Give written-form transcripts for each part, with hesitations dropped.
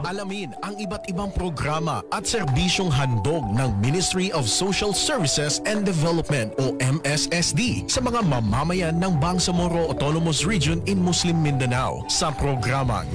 Alamin ang iba't ibang programa at serbisyong handog ng Ministry of Social Services and Development o MSSD sa mga mamamayan ng Bangsamoro Autonomous Region in Muslim Mindanao sa programang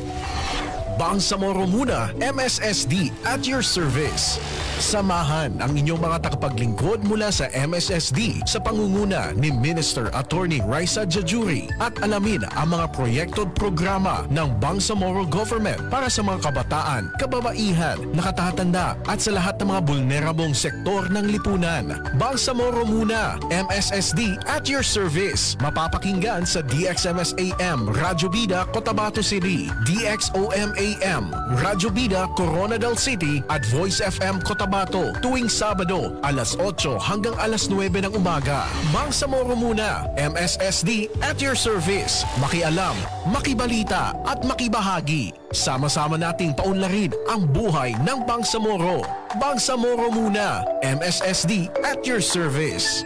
Bangsamoro Muna, MSSD at your service. Samahan ang inyong mga tagapaglingkod mula sa MSSD sa pangunguna ni Minister Attorney Raisa Jajuri at alamin ang mga proyekto at programa ng Bangsamoro Government para sa mga kabataan, kababaihan, nakatatanda at sa lahat ng mga vulnerable sektor ng lipunan. Bangsamoro Muna, MSSD at your service. Mapapakinggan sa DXMS-AM, Radyo Bida, Cotabato City, DXOM-AM, Radyo Bida, Coronadal City at Voice FM Cotabato tuwing Sabado alas 8 hanggang alas 9 ng umaga. Bangsamoro Muna, MSSD at your service. Makialam, makibalita at makibahagi. Sama-sama nating paunlarin ang buhay ng Bangsamoro. Bangsamoro Muna, MSSD at your service.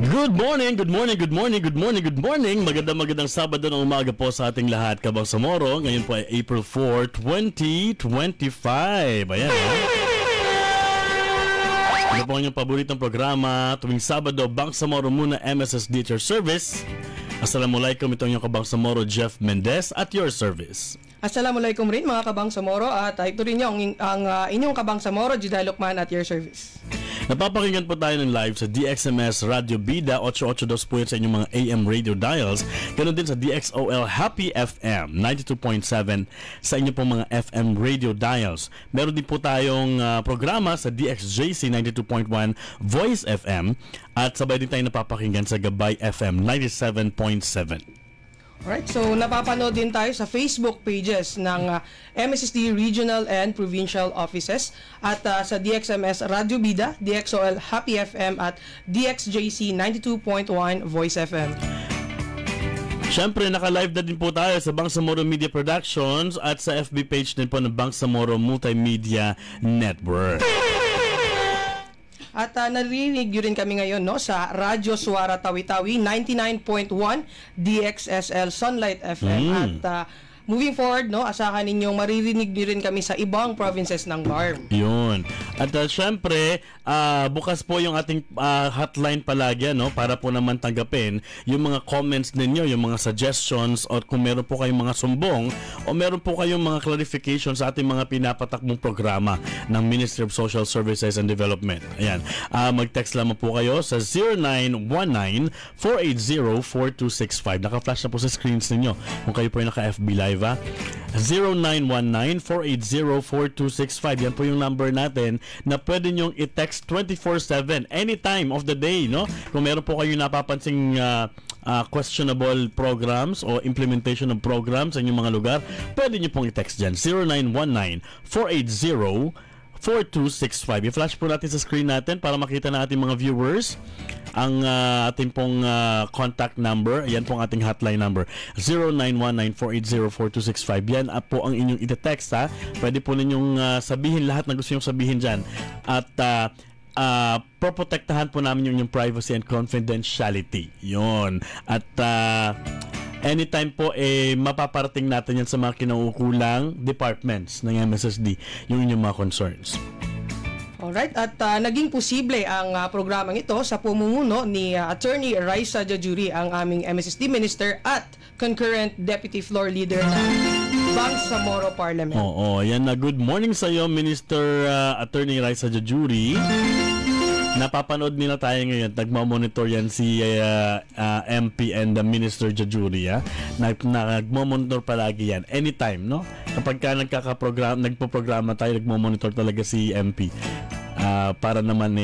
Good morning, good morning, good morning, good morning, good morning. Magandang Sabado ng umaga po sa ating lahat, Kabangsamoro. Ngayon po ay April 4, 2025. Ayan. Ano po ang inyong paboritong programa tuwing Sabado, Bangsamoro Muna, MSSD at your service. Assalamualaikum, ito ang inyong Kabangsamoro, Jeff Mendez at your service. Assalamualaikum rin mga Kabangsamoro at ito rin yung inyong Kabangsamoro, Juday Lukman at your service. Napapakinggan po tayo ng live sa DXMS Radio Bida 882 po sa inyong mga AM radio dials. Ganun din sa DXOL Happy FM 92.7 sa inyong pong mga FM radio dials. Meron din po tayong programa sa DXJC 92.1 Voice FM at sabay din tayo napapakinggan sa Gabay FM 97.7. Alright, so napapanood din tayo sa Facebook pages ng MSSD Regional and Provincial Offices at sa DXMS Radio Bida, DXOL Happy FM at DXJC 92.1 Voice FM. Siyempre, naka-live na din po tayo sa Bangsamoro Media Productions at sa FB page din po ng Bangsamoro Multimedia Network. At narinig nyo rin kami ngayon sa Radyo Suara Tawi-Tawi 99.1 DXSL Sunlight FM at moving forward, asahan ninyong maririnig nyo rin kami sa ibang provinces ng BARM. Yun. At syempre, bukas po yung ating hotline palagi para po naman tanggapin yung mga comments ninyo, yung mga suggestions o kung meron po kayong mga sumbong o meron po kayong mga clarification sa ating mga pinapatakbong programa ng Ministry of Social Services and Development. Ayan. Mag-text lamang po kayo sa 0919-480-4265. Naka-flash na po sa screens ninyo kung kayo po yung naka-FB Live. 0919-480-4265. Yan po yung number natin na pwede nyong i-text 24/7 anytime of the day, Kung meron po kayo napapansing questionable programs o implementation of programs sa inyong mga lugar, pwede nyo pong i-text dyan. 0919-480-4265. I-flash po natin sa screen natin para makita na ating mga viewers ang ating pong contact number. Yan pong ating hotline number 0919-480-4265. Yan po ang inyong ite-text. Pwede po ninyong sabihin lahat na gusto nyong sabihin dyan at proprotektahan po namin yung privacy and confidentiality. Yun. At anytime po mapaparating natin yan sa mga kinaukulang departments ng MSSD yung inyong mga concerns. Alright, at naging posible ang programang ito sa pumumuno ni Attorney Raisa Jajuri, ang aming MSSD Minister at concurrent Deputy Floor Leader ng Bangsamoro Parliament. Oo, yan na. Good morning sa iyo, Minister Attorney Raisa Jajuri. Napapanood nila tayo ngayon. Nagmamonitor yan si MP and the Minister Jajuri. Nagmamonitor palagi yan. Anytime, Kapag ka nagpo-programa tayo, nagmamonitor talaga si MP. Para naman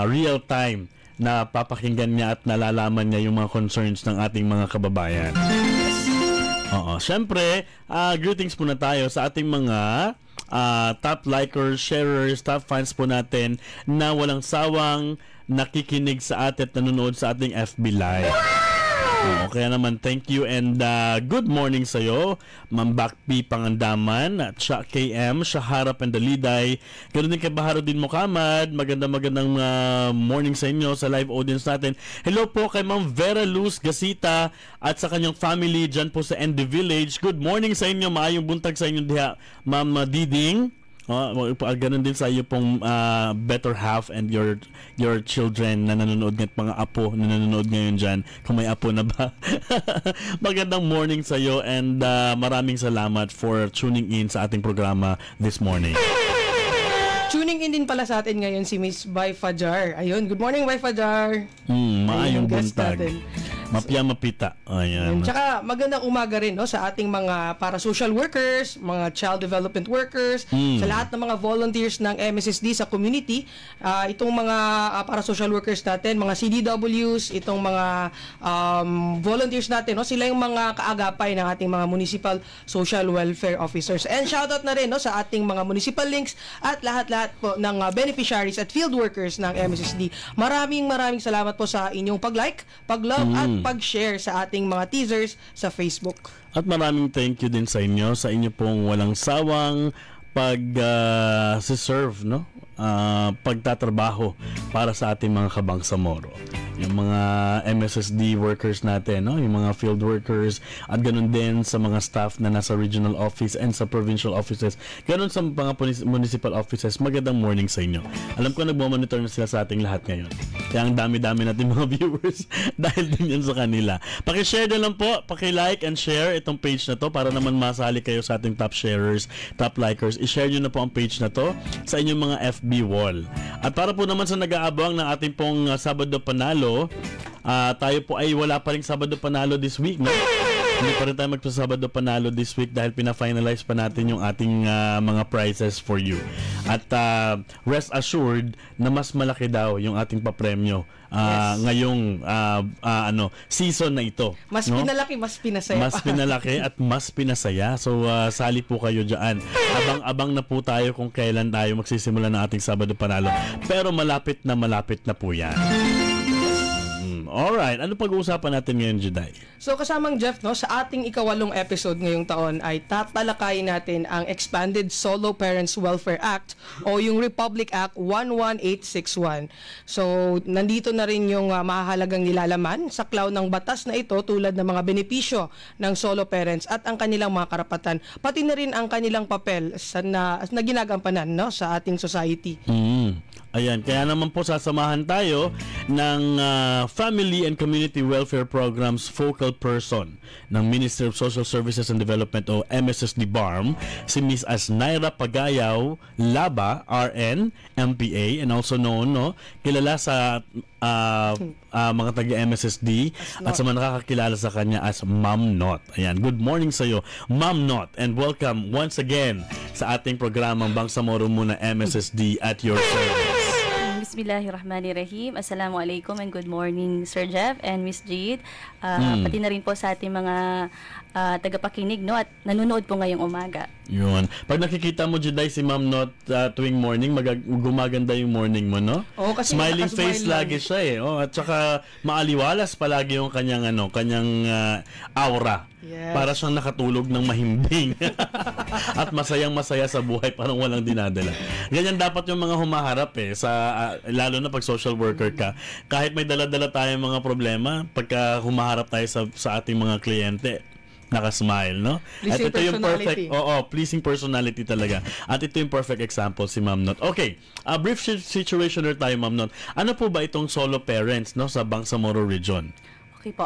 real time na papakinggan niya at nalalaman niya yung mga concerns ng ating mga kababayan. Oo. Siyempre, greetings muna tayo sa ating mga top likers, sharers, top fans po natin na walang sawang nakikinig sa atin at nanonood sa ating FB Live. Kaya naman, thank you and good morning sa'yo, Ma'am Bakpi Pangandaman, at siya KM, siya Harap and Daliday. Ganoon din kay Baharudin Mukamad. Magandang morning sa inyo, sa live audience natin. Hello po kay Ma'am Vera Luz Gasita at sa kanyang family dyan po sa ND Village. Good morning sa inyo, maayong buntag sa inyo diha, Ma'am Diding. Ganun din sa iyo pong better half and your children na nanonood ngayon, mga apo na nanonood ngayon dyan, kung may apo na ba. Magandang morning sa iyo and maraming salamat for tuning in sa ating programa this morning. Tuning in din pala sa atin ngayon si Miss Bai Fajar. Ayun, good morning Bai Fajar. Maayong buntag. Mapya mapita. Ayan. Tsaka magandang umaga rin no, sa ating mga para-social workers, mga child development workers, sa lahat ng mga volunteers ng MSSD sa community. Itong mga para-social workers natin, mga CDWs, itong mga volunteers natin, no, sila yung mga kaagapay ng ating mga municipal social welfare officers. And shoutout na rin no, sa ating mga municipal links at lahat-lahat po ng beneficiaries at field workers ng MSSD. Maraming salamat po sa inyong pag-like, pag-love at pag-share sa ating mga teasers sa Facebook. At maraming thank you din sa inyo pong walang sawang pag-serve, no? Pagtatrabaho para sa ating mga kabangsamoro. Yung mga MSSD workers natin, no? Yung mga field workers at ganun din sa mga staff na nasa regional office and sa provincial offices. Ganun sa mga municipal offices. Magandang morning sa inyo. Alam ko nagmo-monitor na sila sa ating lahat ngayon. Kaya ang dami-dami natin mga viewers dahil din yan sa kanila. Paki-share na lang po, paki-like and share itong page na to para naman masali kayo sa ating top sharers, top likers. I-share nyo na po ang page na to sa inyong mga FB wall. At para po naman sa nag-aabang ng ating pong Sabado Panalo, tayo po ay wala pa rin Sabado Panalo this week, no? Hindi pa rin tayo magsasabado Panalo this week dahil pina-finalize pa natin yung ating mga prizes for you. At rest assured na mas malaki daw yung ating papremyo ngayong season na ito. Mas no? Pinalaki, mas pinasaya. Mas pinalaki at mas pinasaya. So sali po kayo dyan. Abang-abang na po tayo kung kailan tayo magsisimula ng ating Sabado Panalo. Pero malapit na po yan. Alright, ano pag-uusapan natin ngayon, Juday? So kasamang Jeff, no, sa ating ikawalong episode ngayong taon ay tatalakayin natin ang Expanded Solo Parents Welfare Act o yung Republic Act 11861. So nandito na rin yung mahahalagang nilalaman sa klaw ng batas na ito tulad ng mga benepisyo ng solo parents at ang kanilang mga karapatan, pati na rin ang kanilang papel na ginagampanan, no, sa ating society. Ayan, kaya naman po sasamahan tayo ng Family and Community Welfare Programs Focal Person ng Ministry of Social Services and Development o MSSD BARM, si Ms. Asnaira Pagayaw Laba, RN, MPA, and also known, no, kilala sa mga taga-MSSD at sa mga nakakakilala sa kanya as Ma'am Not. Ayan, good morning sa iyo, Ma'am Not, and welcome once again sa ating programang Bangsamoro Muna MSSD at your service. Bismillahirrahmanirrahim. Assalamualaikum and good morning, Sir Jeff and Miss Jade. Pati na rin po sa ating mga tagapakinig, no, at nanonood po ngayong umaga. Yun. Pag nakikita mo, Juday, si Ma'am Not tuwing morning, gumaganda yung morning mo, no? Oo, kasi smiling face lagi siya eh. At saka maaliwalas palagi yung kanyang aura. Yes. Para siyang nakatulog ng mahimbing. At masayang-masaya sa buhay, parang walang dinadala. Ganyan dapat yung mga humaharap eh, lalo na pag social worker ka. Kahit may dala-dala tayong mga problema, pagka humaharap tayo sa ating mga kliyente, nakasmile, no? Pleasing at ito yung perfect, personality. Pleasing personality talaga. At ito yung perfect example si Ma'am Not. Okay, brief situationer tayo, Ma'am Not. Ano po ba itong solo parents, no, sa Bangsamoro Region? Okay po.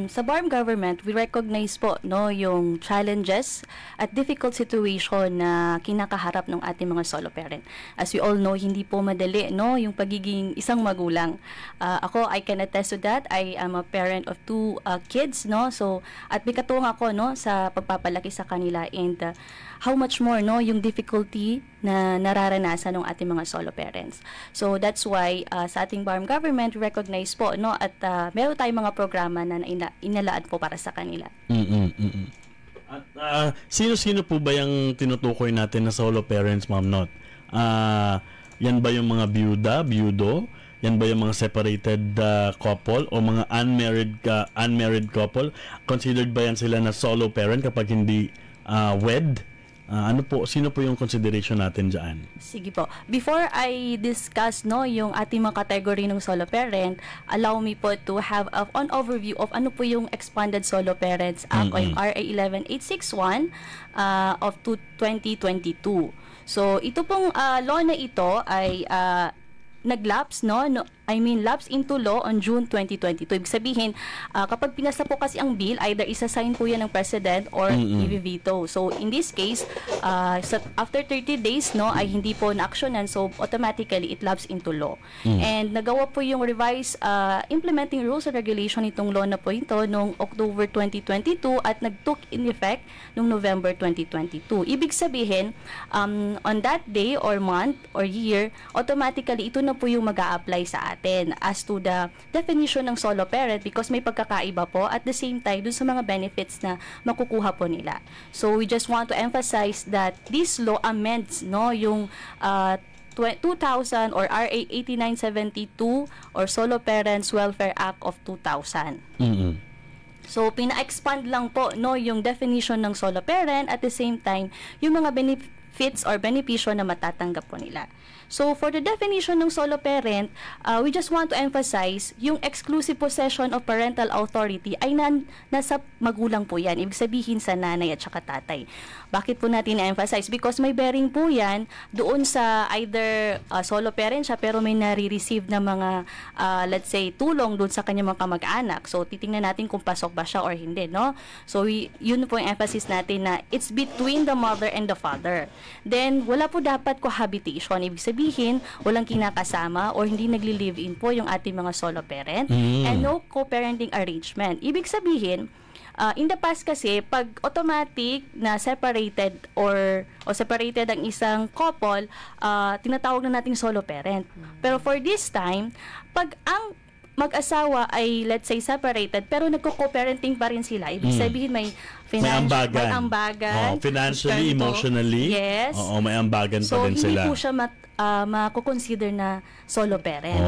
Sa BARM government, we recognize po, no, yung challenges at difficult situation na kinakaharap ng ating mga solo parent. As we all know, hindi po madali, no, yung pagiging isang magulang. Ako, I can attest to that. I am a parent of 2 kids, no. So, at may katuwang ako, no, sa pagpapalaki sa kanila, and how much more, no, yung difficulty na nararanasan ng ating mga solo parents. So that's why sa ating BARM government, recognize po, no, at meron tayong mga programa na inalaan po para sa kanila. At sino-sino po ba yung tinutukoy natin na solo parents, Ma'am Not? Yan ba yung mga byuda, byudo, Yan ba yung mga separated couple o mga unmarried couple? Considered ba yan sila na solo parent kapag hindi wed? Sino po yung consideration natin dyan? Sige po. Before I discuss yung ating mga category ng solo parent, allow me po to have an overview of ano po yung Expanded Solo Parents Act o yung RA 11861 of 2022. So, ito pong law na ito ay lapse into law on June 2022. Ibig sabihin, kapag pinasa po kasi ang bill, either isa-sign po yan ng President or i-veto. So, in this case, after 30 days, ay hindi po na-actionan, so automatically, it lapse into law. And nagawa po yung revised implementing rules and regulation itong law na po ito noong October 2022 at nag-took in effect noong November 2022. Ibig sabihin, on that day or month or year, automatically, ito na po yung mag-a-apply sa atin as to the definition ng solo parent because may pagkakaiba po at the same time dun sa mga benefits na makukuha po nila. So we just want to emphasize that this law amends yung 2000 or RA 8972 or Solo Parents Welfare Act of 2000. So, pina-expand lang po yung definition ng solo parent at the same time, yung mga benefits or benepisyo na matatanggap po nila. So, for the definition ng solo parent, we just want to emphasize yung exclusive possession of parental authority ay nasa magulang po yan. Ibig sabihin sa nanay at saka tatay. Bakit po natin na-emphasize? Because may bearing po yan doon sa either solo parent siya pero may nare-receive na mga, let's say, tulong doon sa kanyang mga kamag-anak. So, titingnan natin kung pasok ba siya or hindi, no? So, yun po yung emphasis natin na it's between the mother and the father. Then, wala po dapat cohabitation. Ibig sabihin, walang kinakasama or hindi nagli-live-in po yung ating mga solo parent and no co-parenting arrangement. Ibig sabihin, in the past kasi, pag automatic na separated or separated ang isang couple, tinatawag na nating solo parent. Pero for this time, pag ang mag-asawa ay, let's say, separated, pero nagko-co-parenting pa rin sila. Ibig sabihin, may ambagan. Financially, emotionally. Yes. Oo, may ambagan pa din sila. So, hindi po siya mako-consider na solo parent.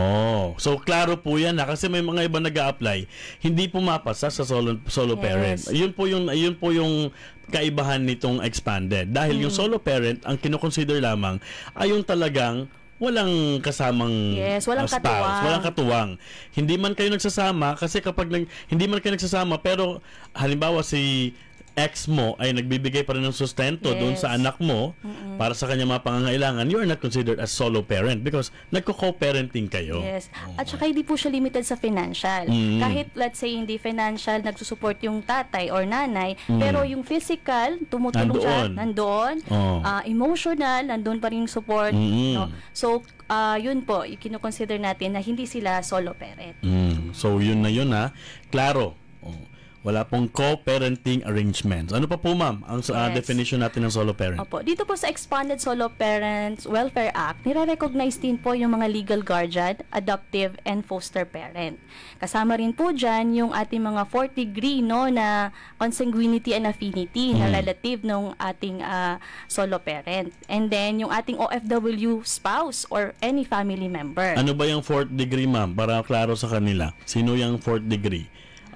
So klaro po yan kasi may mga iba nag-a-apply, hindi pumapasa sa solo parent. Yun po yung kaibahan nitong expanded. Dahil yung solo parent, ang kino-consider lamang ay yung talagang walang kasamang walang spouse, katuwang. walang katuwang. Hindi man kayo nagsasama kasi kapag hindi man kayo nagsasama pero halimbawa si ex mo ay nagbibigay pa rin ng sustento doon sa anak mo para sa kanya mga pangangailangan, you are not considered as solo parent because nagko-co-parenting kayo. Yes. At saka hindi po siya limited sa financial. Kahit let's say hindi financial nagsusupport yung tatay or nanay, pero yung physical, tumutulong siya, nandoon. Emotional, nandoon pa rin yung support. No? So, yun po, kino-consider natin na hindi sila solo parent. So, yun na yun Klaro. Wala pong co-parenting arrangements. Ano pa po, ma'am, ang definition natin ng solo parent? Opo. Dito po sa Expanded Solo Parents Welfare Act, nire-recognize din po yung mga legal guardian, adoptive, and foster parent. Kasama rin po dyan yung ating mga fourth degree na consanguinity and affinity na relative ng ating solo parent. And then, yung ating OFW spouse or any family member. Ano ba yung fourth degree, ma'am? Para klaro sa kanila. Sino yung fourth degree?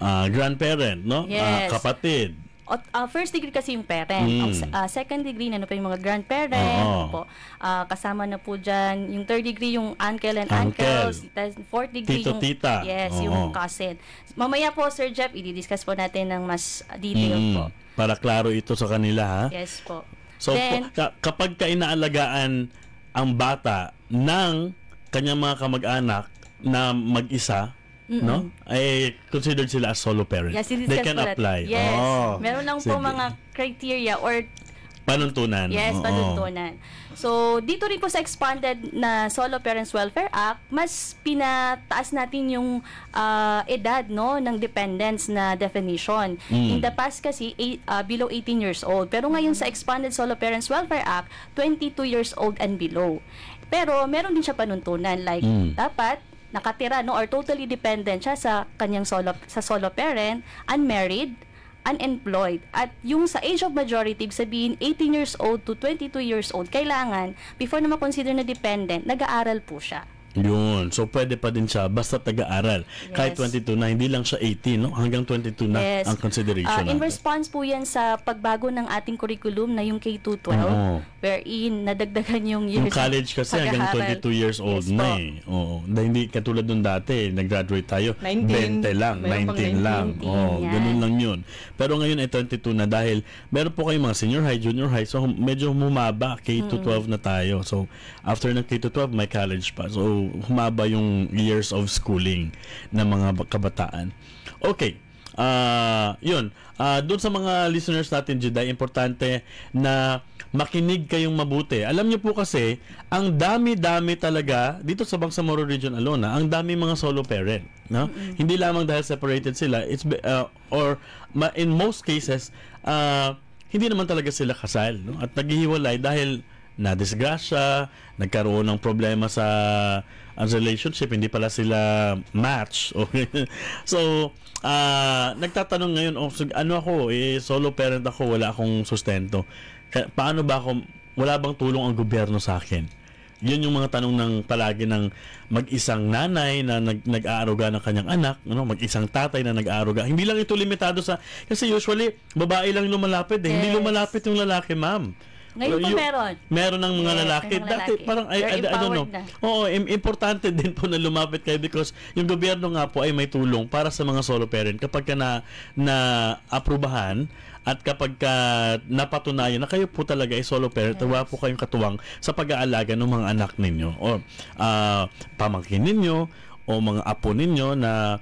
Grandparent, no? Yes. Kapatid. First degree kasi yung parent. Second degree, pa yung mga grandparent. Po. Kasama na po dyan. Yung third degree, yung uncle and uncles. Fourth degree, Tito, tita. Yes, yung cousin. Mamaya po, Sir Jeff, i-discuss po natin ng mas detailed po. Para klaro ito sa kanila, ha? Yes po. So, then, kapag inaalagaan ang bata ng kanyang mga kamag-anak na mag-isa, no? Ay considered sila as solo parent. Yes, they can apply. Yes. Meron lang po mga criteria or panuntunan. Yes, panuntunan. So, dito rin po sa expanded na Solo Parents Welfare Act, mas pinataas natin yung edad ng dependents na definition. In the past kasi below 18 years old. Pero ngayon sa expanded Solo Parents Welfare Act, 22 years old and below. Pero meron din siya panuntunan like dapat nakatira or totally dependent siya sa kanyang solo parent, unmarried, unemployed. At yung sa age of majority, sabihin 18 years old to 22 years old, kailangan, before na ma-consider na dependent, nag-aaral po siya. Yun. So, pwede pa din siya basta taga-aral. Kahit 22 na, hindi lang siya 18, no? Hanggang 22 na ang consideration In natin. response po yan sa pagbago ng ating curriculum na yung K-12, wherein nadagdagan yung years. Yung college kasi hanggang 22 years old na eh. Oo. Dahil hindi katulad nung dati, nag-graduate tayo, 20 lang, 19 lang. Ganun lang yun. Pero ngayon ay 22 na dahil meron po kayong mga senior high, junior high, so medyo humaba, K-12 na tayo. So, after ng K-12, may college pa. So, humaba yung years of schooling ng mga kabataan. Okay. Yun. Doon sa mga listeners natin, Juday, importante na makinig kayong mabuti. Alam niyo po kasi, ang dami-dami talaga, dito sa Bangsamoro Region alone, ang dami mga solo parent. No? Hindi lamang dahil separated sila, in most cases, hindi naman talaga sila kasal. No? At naghihiwalay dahil na-disgrasya, nagkaroon ng problema sa relationship, hindi pala sila match. Okay? So, nagtatanong ngayon, ano ako, solo parent ako, wala akong sustento. Paano ba ako, wala bang tulong ang gobyerno sa akin? Yun yung mga tanong ng palagi ng mag-isang nanay na nag-aaruga ng kanyang anak, mag-isang tatay na nag-aaruga. Hindi lang ito limitado sa, kasi usually, babae lang lumalapit. Hindi lumalapit yung lalaki, ma'am. Ngayon po meron. Meron ng mga lalaki. Dati parang I don't know. Oo, importante din po na lumapit kayo because yung gobyerno nga po ay may tulong para sa mga solo parent kapag ka na aprubahan at kapag ka napatunayan na kayo po talaga ay solo parent, wala po kayong katuwang sa pag-aalaga ng mga anak ninyo o pamangkin ninyo o mga apo ninyo na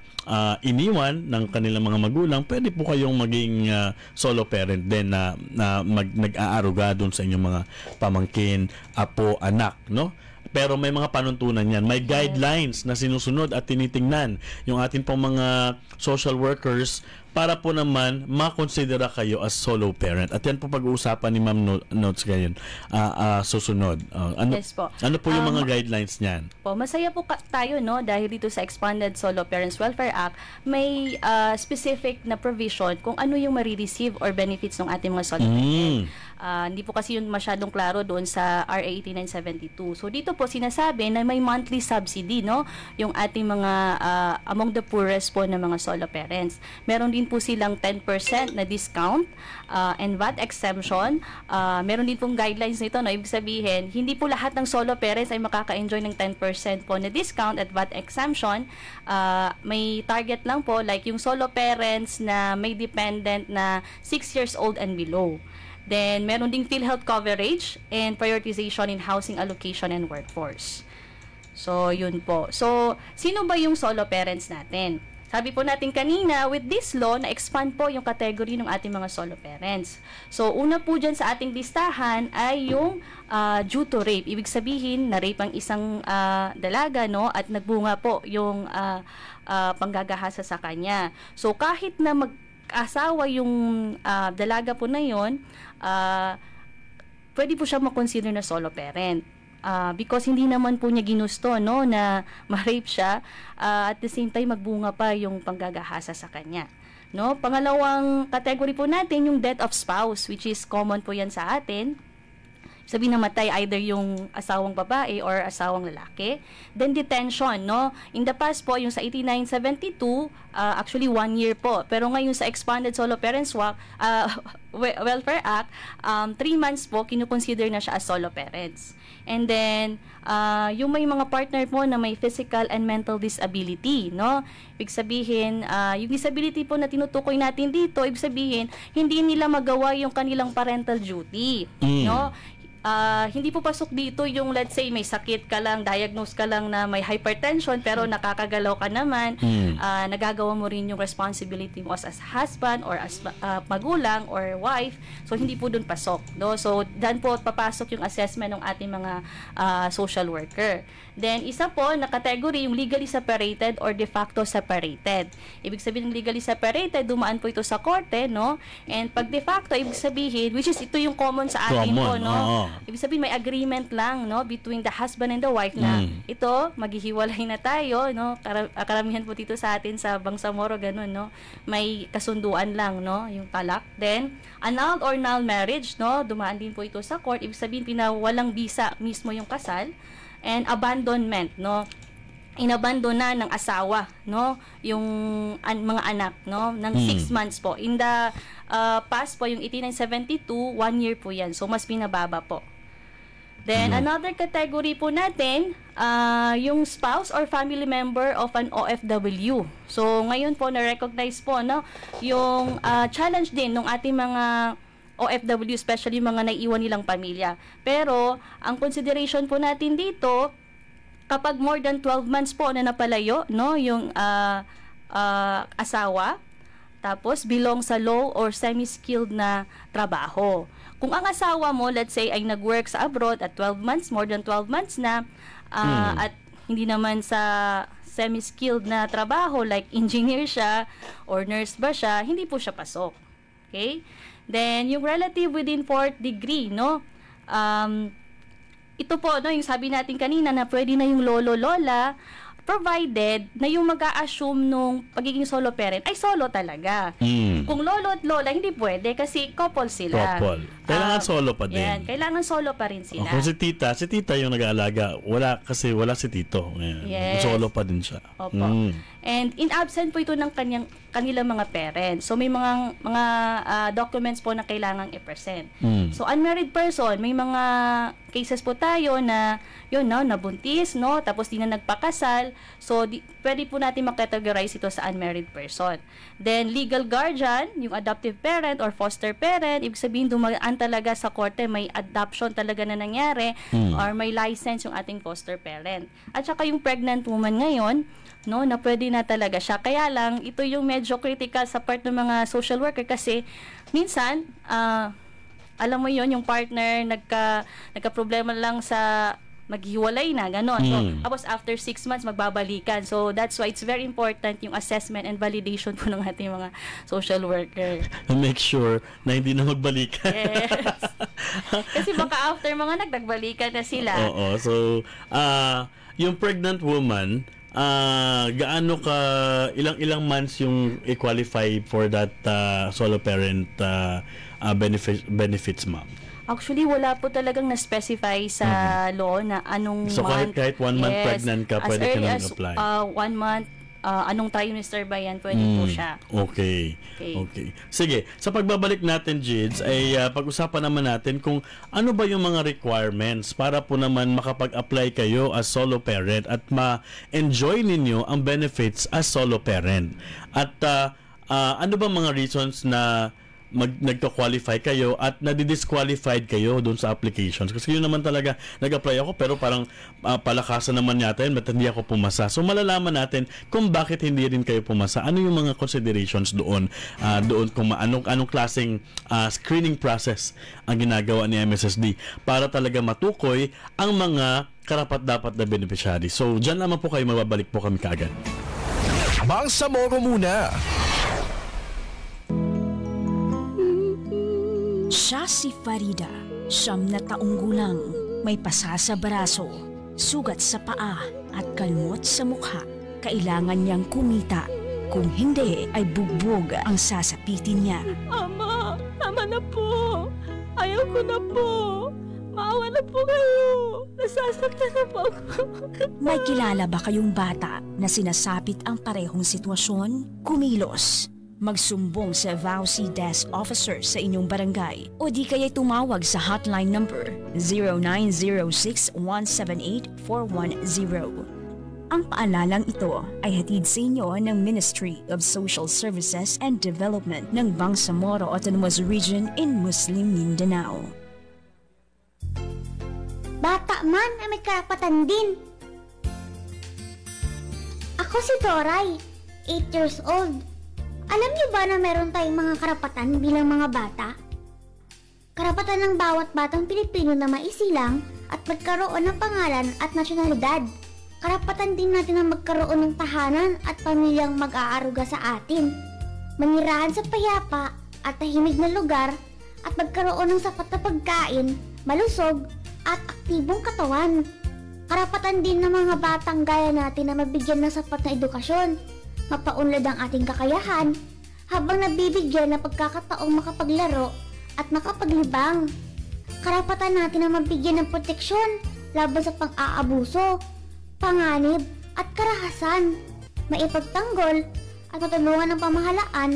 iniwan ng kanilang mga magulang, pwede po kayong maging solo parent din na nag-aaruga doon sa inyong mga pamangkin, apo, anak, no? Pero may mga panuntunan yan. May guidelines na sinusunod at tinitingnan yung ating pong mga social workers para po naman makonsidera kayo as solo parent. At yan po pag-uusapan ni Ma'am Notes ngayon susunod. Ano po yung mga guidelines niyan? Masaya po tayo, no, dahil dito sa Expanded Solo Parents Welfare Act, may specific na provision kung ano yung marireceive or benefits ng ating mga solo parent. Hindi po kasi yun masyadong klaro doon sa RA 8972. So dito po sinasabi na may monthly subsidy, no, yung ating mga among the poorest po na mga solo parents. Meron din po silang 10% na discount and VAT exemption. Meron din pong guidelines nito, no, ibig sabihin hindi po lahat ng solo parents ay makaka-enjoy ng 10% po na discount at VAT exemption. May target lang po, like yung solo parents na may dependent na 6 years old and below. Then, meron ding PhilHealth coverage and prioritization in housing allocation and workforce. So, yun po. So, sino ba yung solo parents natin? Sabi po natin kanina, with this law, na-expand po yung category ng ating mga solo parents. So, una po dyan sa ating listahan ay yung due to rape. Ibig sabihin, na-rape ang isang dalaga, no? At nagbunga po yung panggagahasa sa kanya. So, kahit na asawa yung dalaga po na yon, pwede po siya makonsider na solo parent. Because hindi naman po niya ginusto, no, na ma-rape siya, at the same time magbunga pa yung panggagahasa sa kanya. No? Pangalawang category po natin yung death of spouse, which is common po yan sa atin. Sabi namatay either yung asawang babae or asawang lalaki. Then detention, no? In the past po, yung sa 8972, actually 1 year po. Pero ngayon sa Expanded Solo Parents Welfare Act, 3 months po, kinukonsider na siya as solo parents. And then, yung may mga partner po na may physical and mental disability, no? Ibig sabihin, yung disability po na tinutukoy natin dito, ibig sabihin, hindi nila magawa yung kanilang parental duty, no? Hindi po pasok dito yung, let's say, may sakit ka lang, diagnose ka lang na may hypertension, pero nakakagalaw ka naman, nagagawa mo rin yung responsibility mo as husband or as magulang or wife, so hindi po dun pasok, no? So, dan po papasok yung assessment ng ating mga social worker. Then, isa po na category, yung legally separated or de facto separated. Ibig sabihin ng legally separated, dumaan po ito sa korte, no? And pag de facto, ibig sabihin, which is ito yung common sa atin po, no? Ibig sabihin may agreement lang, no, between the husband and the wife na ito, maghihiwalay na tayo, no. Karamihan po dito sa atin sa Bangsamoro ganun, no. May kasunduan lang, no, yung talak. Then annulled or null marriage, no, dumaan din po ito sa court. Ibig sabihin pinawalang bisa mismo yung kasal. And abandonment, no, inabandon na ng asawa, no, yung mga anak, no, ng 6 months po. In the past po, yung 1872, 1 year po yan. So, mas pinababa po. Then, another category po natin, yung spouse or family member of an OFW. So, ngayon po, na-recognize po, no, yung challenge din ng ating mga OFW, especially mga naiiwan nilang pamilya. Pero, ang consideration po natin dito, kapag more than 12 months po na napalayo, no, yung asawa, tapos belong sa low or semi-skilled na trabaho. Kung ang asawa mo, let's say, ay nag-work sa abroad at 12 months, more than 12 months na, at hindi naman sa semi-skilled na trabaho, like engineer siya or nurse ba siya, hindi po siya pasok. Okay? Then, yung relative within 4th degree, no, ito po, no, yung sabi natin kanina na pwede na yung lolo-lola, provided na yung mag-a-assume nung pagiging solo parent ay solo talaga. Kung lolo at lola, hindi pwede kasi couple sila. Couple. Kailangan solo pa din. Yan, kailangan solo pa rin sila. Kung si tita yung nag-aalaga, wala si tito. Yes. Solo pa din siya. Opo. And in absent po ito ng kanilang mga parents. So may mga documents po na kailangang i-present. So unmarried person, may mga cases po tayo na yun, no, nabuntis, no, tapos di na nagpakasal. So pwede po natin makategorize ito sa unmarried person. Then legal guardian, yung adoptive parent or foster parent, ibig sabihin dumaan talaga sa korte, may adoption talaga na nangyari or may license yung ating foster parent. At saka yung pregnant woman ngayon, no, na pwede na talaga siya. Kaya lang, ito yung medyo critical sa part ng mga social worker kasi minsan, alam mo yon, yung partner nagka-problema lang sa maghiwalay na, gano'n. So, tapos after 6 months, magbabalikan. So, that's why it's very important yung assessment and validation po ng ating mga social worker. Make sure na hindi na magbalikan. Yes. Kasi baka after mga nagbalikan na sila. Oo. So, yung pregnant woman, gaano ka ilang months yung i-qualify for that solo parent benefits, ma'am? Actually, wala po talagang na-specify sa law na anong so, month. So, kahit 1 month pregnant ka, pwede ka nang apply? 1 month, anong trimester ba yan, pwede po siya. Okay. Sige, sa pagbabalik natin, Jids, ay pag-usapan naman natin kung ano ba yung mga requirements para po naman makapag-apply kayo as solo parent at ma-enjoy ninyo ang benefits as solo parent. At ano ba mga reasons na nagka-qualify kayo at nadi-disqualified kayo doon sa applications? Kasi yun naman talaga, nag-apply ako pero parang palakasan naman yata yun, ba't hindi ako pumasa? So malalaman natin kung bakit hindi rin kayo pumasa. Ano yung mga considerations doon kung anong klaseng screening process ang ginagawa ni MSSD para talaga matukoy ang mga karapat-dapat na beneficiary. So dyan naman po kayo, mababalik po kami kaagad. Bangsamoro muna. Siya si Farida, 9 na taong gulang, may pasa sa braso, sugat sa paa at kalmot sa mukha. Kailangan niyang kumita, kung hindi ay bugbog ang sasapitin niya. Ama, tama na po. Ayaw ko na po. Maawa na po kayo. Nasasaktan na po ako. May kilala ba kayong bata na sinasapit ang parehong sitwasyon? Kumilos. Magsumbong sa VAUSI Desk Officer sa inyong barangay o di kaya tumawag sa hotline number 0906-178-410. Ang paalalang ito ay hatid sa inyo ng Ministry of Social Services and Development ng Bangsamoro Autonomous Region in Muslim Mindanao. Bata man ay may karapatan din. Ako si Toray, 8 years old. Alam niyo ba na meron tayong mga karapatan bilang mga bata? Karapatan ng bawat batang Pilipino na maisilang at magkaroon ng pangalan at nasyonalidad. Karapatan din natin na magkaroon ng tahanan at pamilyang mag-aaruga sa atin. Manirahan sa payapa at tahimik na lugar at magkaroon ng sapat na pagkain malusog, at aktibong katawan. Karapatan din ng mga batang gaya natin na mabigyan ng sapat na edukasyon, mapaunlad ang ating kakayahan, habang nabibigyan ng pagkakataong makapaglaro at makapaglibang. Karapatan natin na mabigyan ng proteksyon laban sa pang-aabuso, panganib at karahasan, maipagtanggol at matulungan ng pamahalaan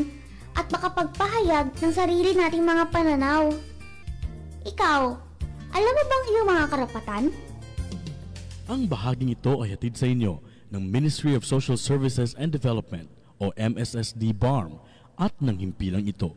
at makapagpahayag ng sarili nating mga pananaw. Ikaw, alam mo bang iyong mga karapatan? Ang bahaging ito ay hatid sa inyo ng Ministry of Social Services and Development o MSSD BARM at ng himpilang ito.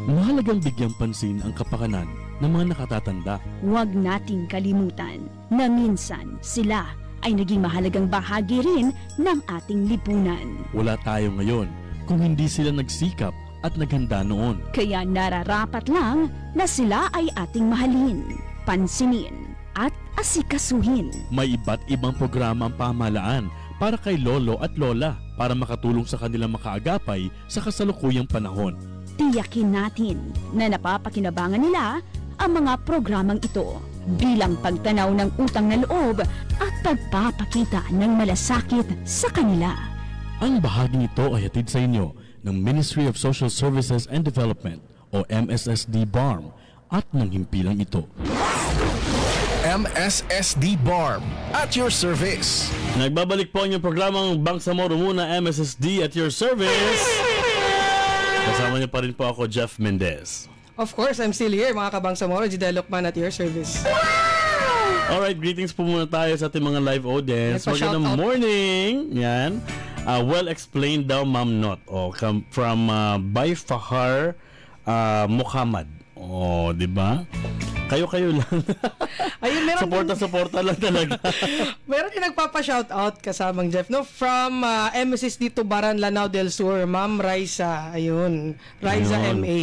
Mahalagang bigyang pansin ang kapakanan ng mga nakatatanda. Huwag nating kalimutan na minsan sila ay naging mahalagang bahagi rin ng ating lipunan. Wala tayo ngayon kung hindi sila nagsikap at naghanda noon. Kaya nararapat lang na sila ay ating mahalin, pansinin at asikasuhin. May iba't ibang programa ang pamahalaan para kay lolo at lola para makatulong sa kanilang makaagapay sa kasalukuyang panahon. Tiyakin natin na napapakinabangan nila ang mga programang ito bilang pagtanaw ng utang na loob at pagpapakita ng malasakit sa kanila. Ang bahaging ito ay hatid sa inyo ng Ministry of Social Services and Development o MSSD BARM at ng himpilang ito. MSSD BARM at your service. Nagbabalik po ang inyong programang Bangsamoro Muna, MSSD at your service. Kasama niyo pa rin po ako, Jeff Mendez. Of course, I'm still here, mga Kabangsamoro, Jidel Lokman at your service. Alright, greetings po muna tayo sa ating mga live audience. Magandang morning. Yan. Well explained daw, Ma'am Not. From Bay Fahar Muhammad. Di ba? Kayo lang. Ayun, meron Suporta lang talaga. Meron din nagpapa-shoutout kasamang Jeff, no? From MSSD Tubaran, Lanao del Sur, Ma'am Raisa. Ayun, Raisa Ayun. MA.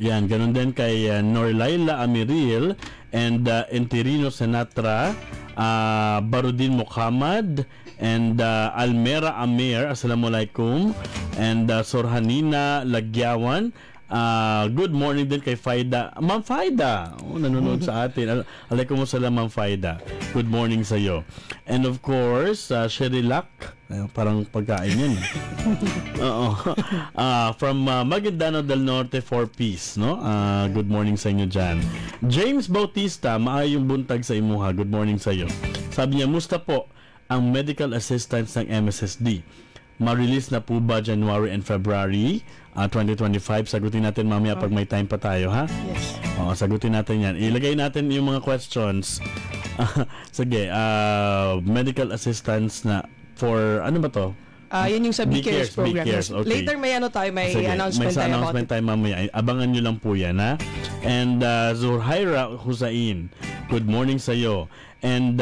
Yan, ganun din kay Norlaila Amiril and Enterino Senatra, Barudin Muhammad and Almera Amir, Assalamualaikum, and Sorhanina Lagyawan. Good morning din kay Faida. Ma'am Faida, nanonood sa atin. Alaikumsalam, Ma'am Faida. Good morning sa iyo. And of course, Sherilak, parang pagkain yan. From Maguindano del Norte for Peace, no? Good morning sa inyo dyan. James Bautista, maayong buntag sa imuha. Good morning sa iyo. Sabi niya, musta po ang medical assistance ng MSSD? Ma-release na po ba January and February 2025? Sagutin natin mamaya pag may time pa tayo, ha? Yes. Sagutin natin yan. Ilagay natin yung mga questions. Sige, medical assistance na for, ano ba to? Yan yung sa BCares program. BCares, okay. Later may announcement tayo about it. Time mamaya. Abangan nyo lang po yan, ha? And Zurhaira Husain, good morning sa iyo. And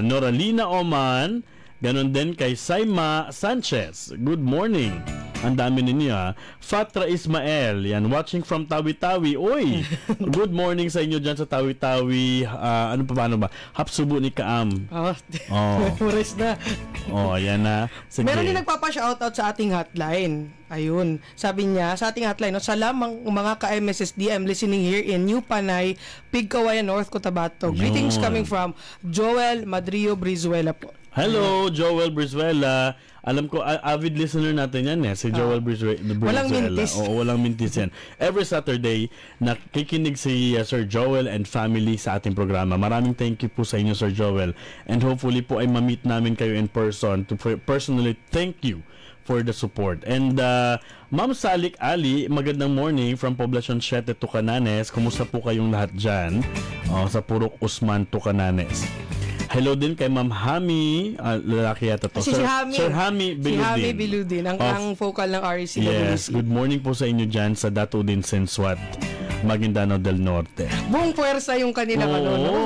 Noralina Oman, ganon din kay Saima Sanchez. Good morning. Ang dami ninyo, ha. Fatra Ismael, yan, watching from Tawi-Tawi. Uy, good morning sa inyo dyan sa Tawi-Tawi. Paano ba? Hapsubo ni Kaam. Memorize na. Yan na. Sige. Meron din nagpapa-shoutout sa ating hotline. Ayun. Sabi niya, sa ating hotline, salamang mga ka-MSSD, I'm listening here in New Panay, Pigkawayan, North Cotabato. Greetings coming from Joel Madrio Brizuela po. Hello, Joel Brizuela. Alam ko, avid listener natin yan, si Joel Brizuela. Walang mintis. Oo, walang mintis yan. Every Saturday, nakikinig si Sir Joel and family sa ating programa. Maraming thank you po sa inyo, Sir Joel. And hopefully po ay ma-meet namin kayo in person to personally thank you for the support. And Ma'am Salik Ali, magandang morning from Poblacion 7, Tucananes. Kumusta po kayong lahat dyan? Sa Purok Usman, Tucananes. Hello din kay Ma'am Hami, lalaki yata to. Si Hami. Sir Hami Biludin. Si Hami Biludin, ang focal ng REC. Yes, good morning po sa inyo dyan sa Datudin Sensuat, Maguindano del Norte. Buong puwersa yung kanilang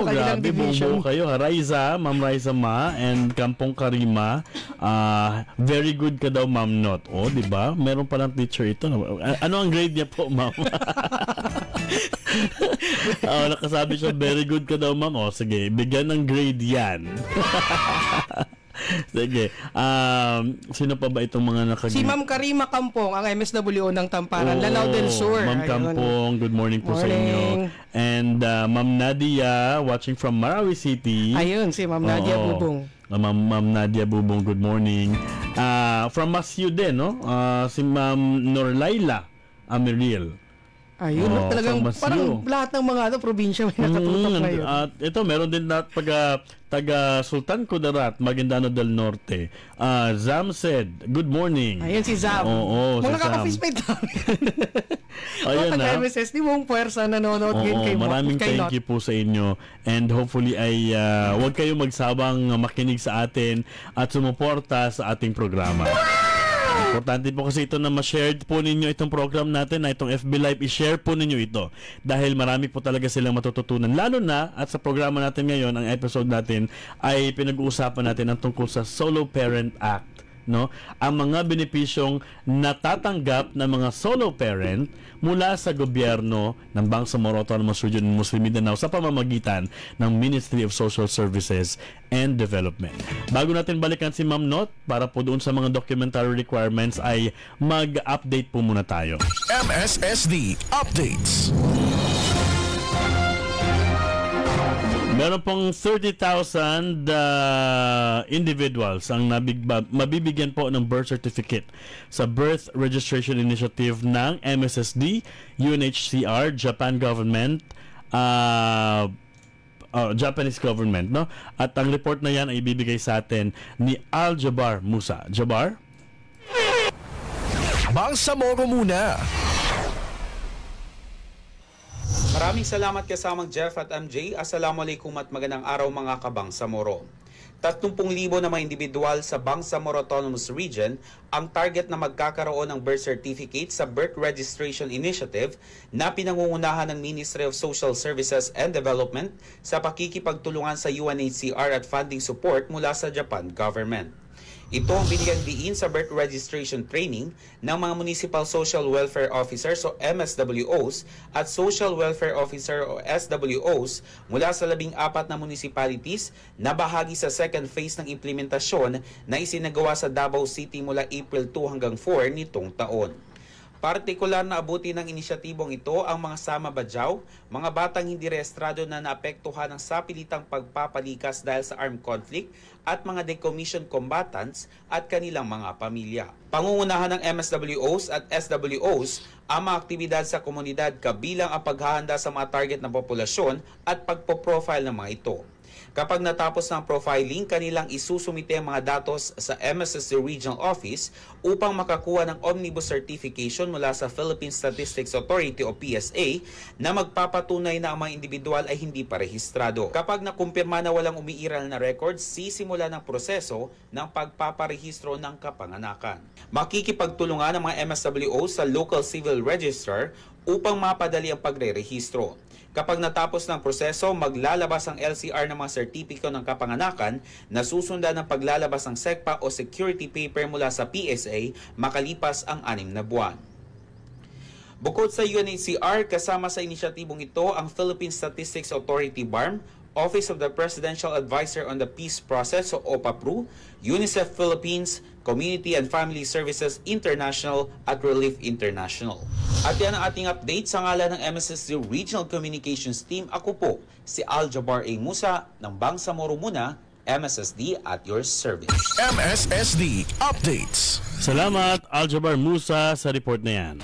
kanilang division. Buong kayo. Raiza, Ma'am Raiza Ma, and Kampong Karima. Very good ka daw, Ma'am Not. Di ba? Meron palang teacher ito. Ano ang grade niya po, Ma'am? Nakasabi siya, very good ka daw, Ma'am. Sige, bigyan ng grade yan. Sige. Sino pa ba itong mga Si Ma'am Karima Kampong, ang MSWO ng Tamparan, Lanao del Sur. Ma'am Kampong, good morning po sa inyo. And Ma'am Nadia, watching from Marawi City. Ayun, si Ma'am Nadia Bubong. Ma'am Nadia Bubong, good morning. From Masyu din, no? Si Ma'am Norlaila Ameril. Ayun, talagang parang lahat ng mga probinsya may nakatutok ngayon. At ito, meron din taga Sultan Kudarat, Maguindano del Norte. Zam said, good morning. Ayun si Zam. Oo, mga si Zam. nakaka-fistmate namin. Ayun na. Taga-MSSD, buong puwersa nanonood ngayon kay Mo. Maraming thank you po sa inyo. And hopefully ay huwag kayong magsabang makinig sa atin at sumuporta sa ating programa. Importante po kasi ito na ma-share po ninyo itong program natin, na itong FB Live, i-share po ninyo ito dahil marami po talaga silang matututunan, lalo na at sa programa natin ngayon, ang episode natin ay pinag-uusapan natin ang tungkol sa Solo Parent Act, no? Ang mga benepisyong natatanggap ng mga solo parent mula sa gobyerno ng Bangsamoro Autonomous Region ng Muslim Mindanao sa pamamagitan ng Ministry of Social Services and Development. Bago natin balikan si Ma'am Not para po doon sa mga documentary requirements, ay mag-update po muna tayo. MSSD Updates. Meron pong 30,000 individuals ang mabibigyan po ng birth certificate sa Birth Registration Initiative ng MSSD, UNHCR, Japan government, Japanese government, no? At ang report na yan ay ibibigay sa atin ni Aljabar Musa. Jabar? Bangsamoro muna. Maraming salamat kasamang Jeff at MJ. Assalamualaikum at magandang araw mga kabangsamoro. 30,000 na mga individual sa Bangsamoro Autonomous Region ang target na magkakaroon ng birth certificate sa Birth Registration Initiative na pinangungunahan ng Ministry of Social Services and Development sa pakikipagtulungan sa UNHCR at funding support mula sa Japan government. Ito ang binigyang diin sa birth registration training ng mga Municipal Social Welfare Officers o MSWOs at Social Welfare Officer o SWOs mula sa 14 na municipalities na bahagi sa second phase ng implementasyon na isinagawa sa Davao City mula April 2 hanggang 4 nitong taon. Partikular na abuti ng inisyatibong ito ang mga Sama Badyaw, mga batang hindi rehistrado na naapektuhan ng sapilitang pagpapalikas dahil sa armed conflict at mga decommissioned combatants at kanilang mga pamilya. Pangungunahan ng MSWOs at SWOs ang mga aktibidad sa komunidad kabilang ang paghahanda sa mga target na populasyon at pagpo-profile ng mga ito. Kapag natapos ng profiling, kanilang isusumite ang mga datos sa MSSD Regional Office upang makakuha ng Omnibus Certification mula sa Philippine Statistics Authority o PSA na magpapatunay na ang mga individual ay hindi pa rehistrado. Kapag nakumpirma na walang umiiral na records, sisimula ng proseso ng pagpaparehistro ng kapanganakan. Makikipagtulungan ang mga MSWO sa Local Civil Registrar upang mapadali ang pagre-rehistro. Kapag natapos ng proseso, maglalabas ang LCR ng mga sertipiko ng kapanganakan na susundan ng paglalabas ng SECPA o security paper mula sa PSA makalipas ang 6 na buwan. Bukod sa UNHCR, kasama sa inisyatibong ito ang Philippine Statistics Authority BARM, Office of the Presidential Advisor on the Peace Process o OPAPRU, UNICEF Philippines, Community and Family Services International at Relief International. At yan ang ating update sa ngalan ng MSSD Regional Communications Team. Ako po si Aljabar A. Musa ng Bangsamoro Muna, MSSD at your service. MSSD Updates. Salamat Aljabar Musa sa report na yan.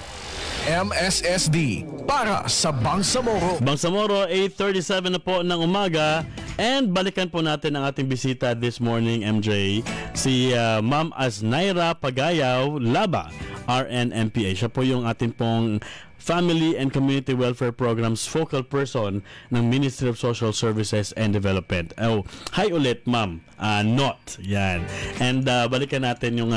MSSD para sa Bangsamoro. Bangsamoro, 8:37 na po ng umaga. And balikan po natin ang ating bisita this morning, MJ. Si Ma'am Aznaira Pagayaw Laba, RNMPA. Siya po yung ating pong Family and Community Welfare Programs focal person ng Ministry of Social Services and Development. Oh, hi ulit, Ma'am. Not. Yan. And balikan natin yung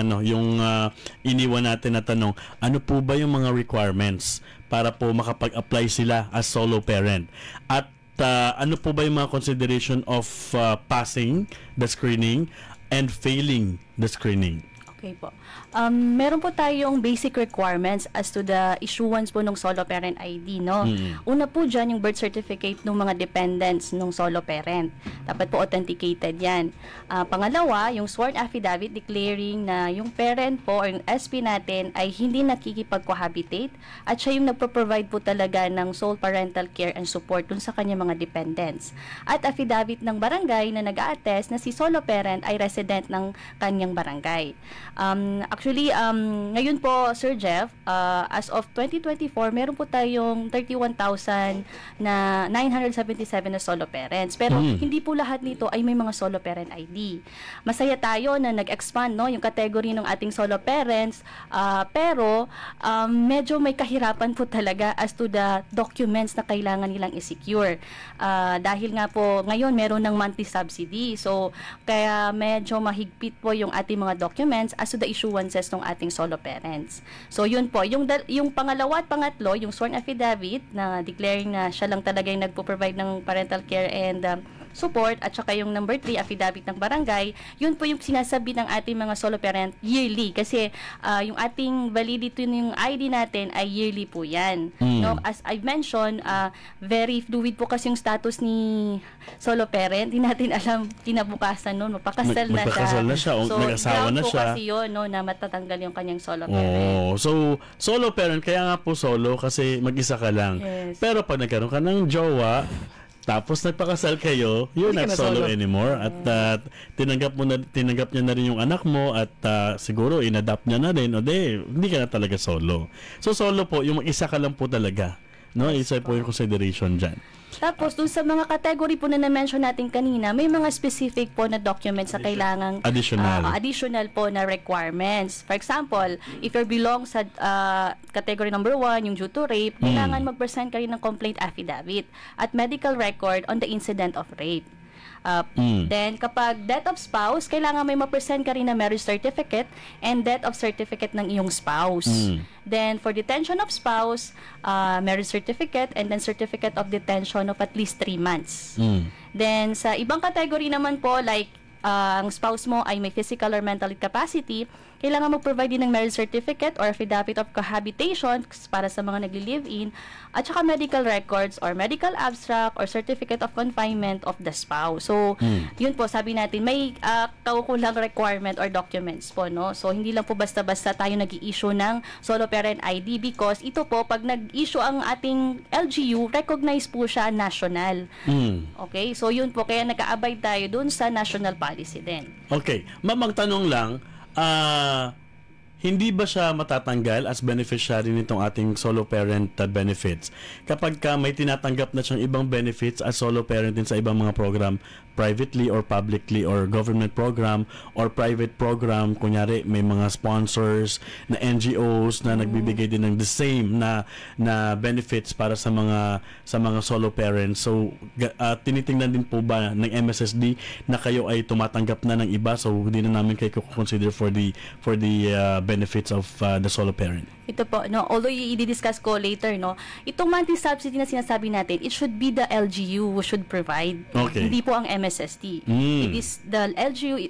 iniwan natin na tanong. Ano po ba yung mga requirements para po makapag-apply sila as solo parent? At ano po ba yung mga consideration of passing the screening and failing the screening? Okay po. Meron po tayong basic requirements as to the issuance po ng solo parent ID, no? Una po dyan yung birth certificate ng mga dependents ng solo parent. Dapat po authenticated yan. Pangalawa, yung sworn affidavit declaring na yung parent po or yung SP natin ay hindi nakikipag-cohabitate at siya yung nagpo-provide po talaga ng sole parental care and support dun sa kanyang mga dependents. At affidavit ng barangay na nag-a-attest na si solo parent ay resident ng kanyang barangay. Actually, ngayon po, Sir Jeff, as of 2024, meron po tayong 31,977 na solo parents. Pero hindi po lahat nito ay may mga solo parent ID. Masaya tayo na nag-expand yung category ng ating solo parents, pero medyo may kahirapan po talaga as to the documents na kailangan nilang i-secure. Dahil nga po, ngayon meron ng monthly subsidy. So, kaya medyo mahigpit po yung ating mga documents as to the issuances ng ating solo parents. So, yun po. Yung pangalawa at pangatlo, yung sworn affidavit na declaring na siya lang talaga yung nagpo-provide ng parental care and support, at saka yung number 3, affidavit ng barangay, yun po yung sinasabi ng ating mga solo parent yearly. Kasi yung ating validity yung ID natin ay yearly po yan. No? As I've mentioned, very fluid po kasi yung status ni solo parent. Hindi natin alam kinabukasan nun, mapakasal na siya. So, nag-asawa na siya. So, kasi yun, na matatanggal yung kanyang solo parent. So, solo parent, kaya nga po solo kasi mag-isa ka lang. Yes. Pero pag nagkaroon ka ng jowa, tapos nagpakasal kayo, you're not solo anymore. At tinanggap niya na rin yung anak mo at siguro in-adapt niya na rin. O hindi ka na talaga solo. So solo po, yung mag-isa ka lang po talaga. No? Isa po yung consideration dyan. Tapos, dun sa mga category po na na-mention natin kanina, may mga specific po na documents na kailangang additional po na requirements. For example, if you belong sa category number 1, yung due to rape, kailangan mag-present ka rin ng complaint affidavit at medical record on the incident of rape. Then, kapag death of spouse, kailangan may ma-present ka rin na marriage certificate and death of certificate ng iyong spouse. Then, for detention of spouse, marriage certificate and then certificate of detention of at least 3 months. Then, sa ibang category naman po, like ang spouse mo ay may physical or mental incapacity, kailangan mag-provide din ng marriage certificate or affidavit of cohabitation para sa mga nagli-live-in, at saka medical records or medical abstract or certificate of confinement of the spouse. So, yun po, sabi natin, may kaukulang requirement or documents po, no? So, hindi lang po basta-basta tayo nag-i-issue ng solo parent ID because ito po, pag nag-issue ang ating LGU, recognize po siya national. Okay? So, yun po, kaya nag-aabay tayo dun sa national policy din. Okay. Mamang tanong lang, hindi ba siya matatanggal as beneficiary nitong ating solo parent benefits kapag may tinatanggap na siyang ibang benefits as solo parent din sa ibang mga program, privately or publicly or government program or private program, kunyari may mga sponsors na NGOs na nagbibigay din ng the same na benefits para sa mga solo parents. So tinitingnan din po ba ng MSSD na kayo ay tumatanggap na ng iba, so hindi na namin kayo consider for the benefits of the solo parent? Ito po, no, although i-discuss ko later, no, itong monthly subsidy na sinasabi natin, it should be the LGU who should provide. Okay. Hindi po ang MSSD. It is the LGU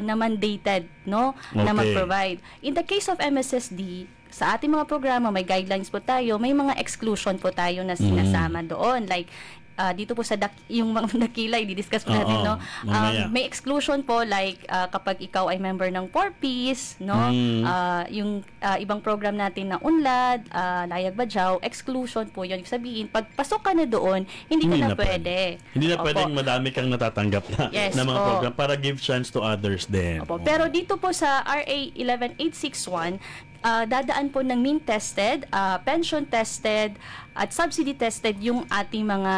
na mandated, no, na mag-provide. In the case of MSSD, sa ating mga programa, may guidelines po tayo, may mga exclusion po tayo na sinasama doon. Like, dito po sa yung mga dakila, i-discuss po natin, no? May exclusion po, like kapag ikaw ay member ng 4Ps, no? Yung ibang program natin na UNLAD, Layag Badyaw, exclusion po yun. Ibig sabihin, pag pasok ka na doon, hindi ka na pwede. Hindi na pwedeng madami kang natatanggap na mga program para give chance to others din. Pero dito po sa RA 11861, dadaan po ng mean tested, pension tested, at subsidy tested yung ating mga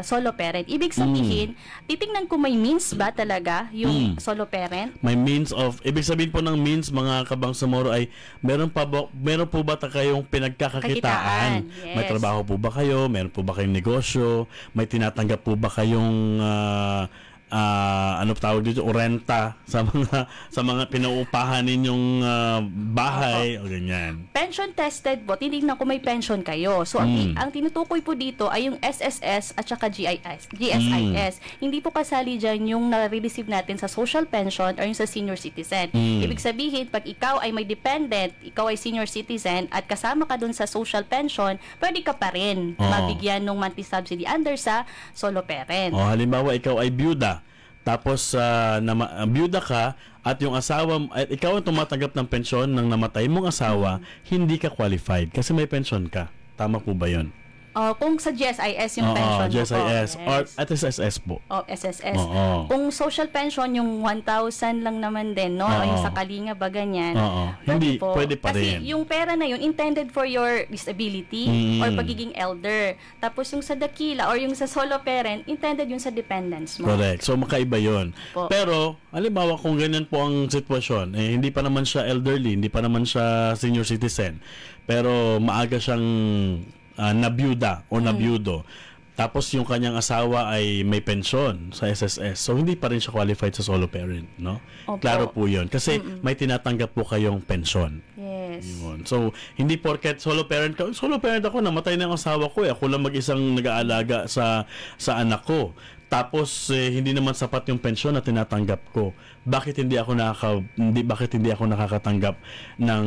solo parent. Ibig sabihin, titingnan ko may means ba talaga yung solo parent? May means of, ibig sabihin po ng means, mga Kabangsamoro, ay meron po ba kayong pinagkakakitaan? Yes. May trabaho po ba kayo? Meron po ba kayong negosyo? May tinatanggap po ba kayong ano tawag dito, renta sa mga pinauupahan ninyong bahay o ganyan. Pension tested po, tinignan ko may pension kayo. So ang tinutukoy po dito ay yung SSS at saka GSIS. Hindi po kasali dyan yung nare-receive natin sa social pension or yung sa senior citizen. Ibig sabihin, pag ikaw ay may dependent, ikaw ay senior citizen at kasama ka dun sa social pension, pwede ka pa rin mabigyan ng monthly subsidy under sa solo parent. Halimbawa, ikaw ay byuda. Tapos byuda ka at yung asawa at ikaw ang tumatanggap ng pensyon ng namatay mong asawa, hindi ka qualified kasi may pensyon ka. Tama po ba 'yon? Kung sa GSIS yung pension GSIS po. or at SSS po. SSS. Kung social pension yung 1,000 lang naman din, no? Yung sa Kalinga ba ganyan. Hindi, pwede pa rin. Kasi yung pera na yun intended for your disability or pagiging elder. Tapos yung sa Dakila or yung sa solo parent, intended yun sa dependents mo. Correct. So makaiba yun. Pero, halimbawa kung ganyan po ang sitwasyon, hindi pa naman siya elderly, hindi pa naman siya senior citizen, pero maaga siyang nabyuda o nabyudo. Tapos yung kanyang asawa ay may pensyon sa SSS. So hindi pa rin siya qualified sa solo parent, no? Klaro po 'yun kasi may tinatanggap po kayong pensyon. Yes. Yun. So hindi porket solo parent ka, solo parent ako, namatay na ang asawa ko, ako lang mag-isang nag-aalaga sa anak ko. Tapos hindi naman sapat yung pensyon na tinatanggap ko. Bakit hindi ako nakakatanggap ng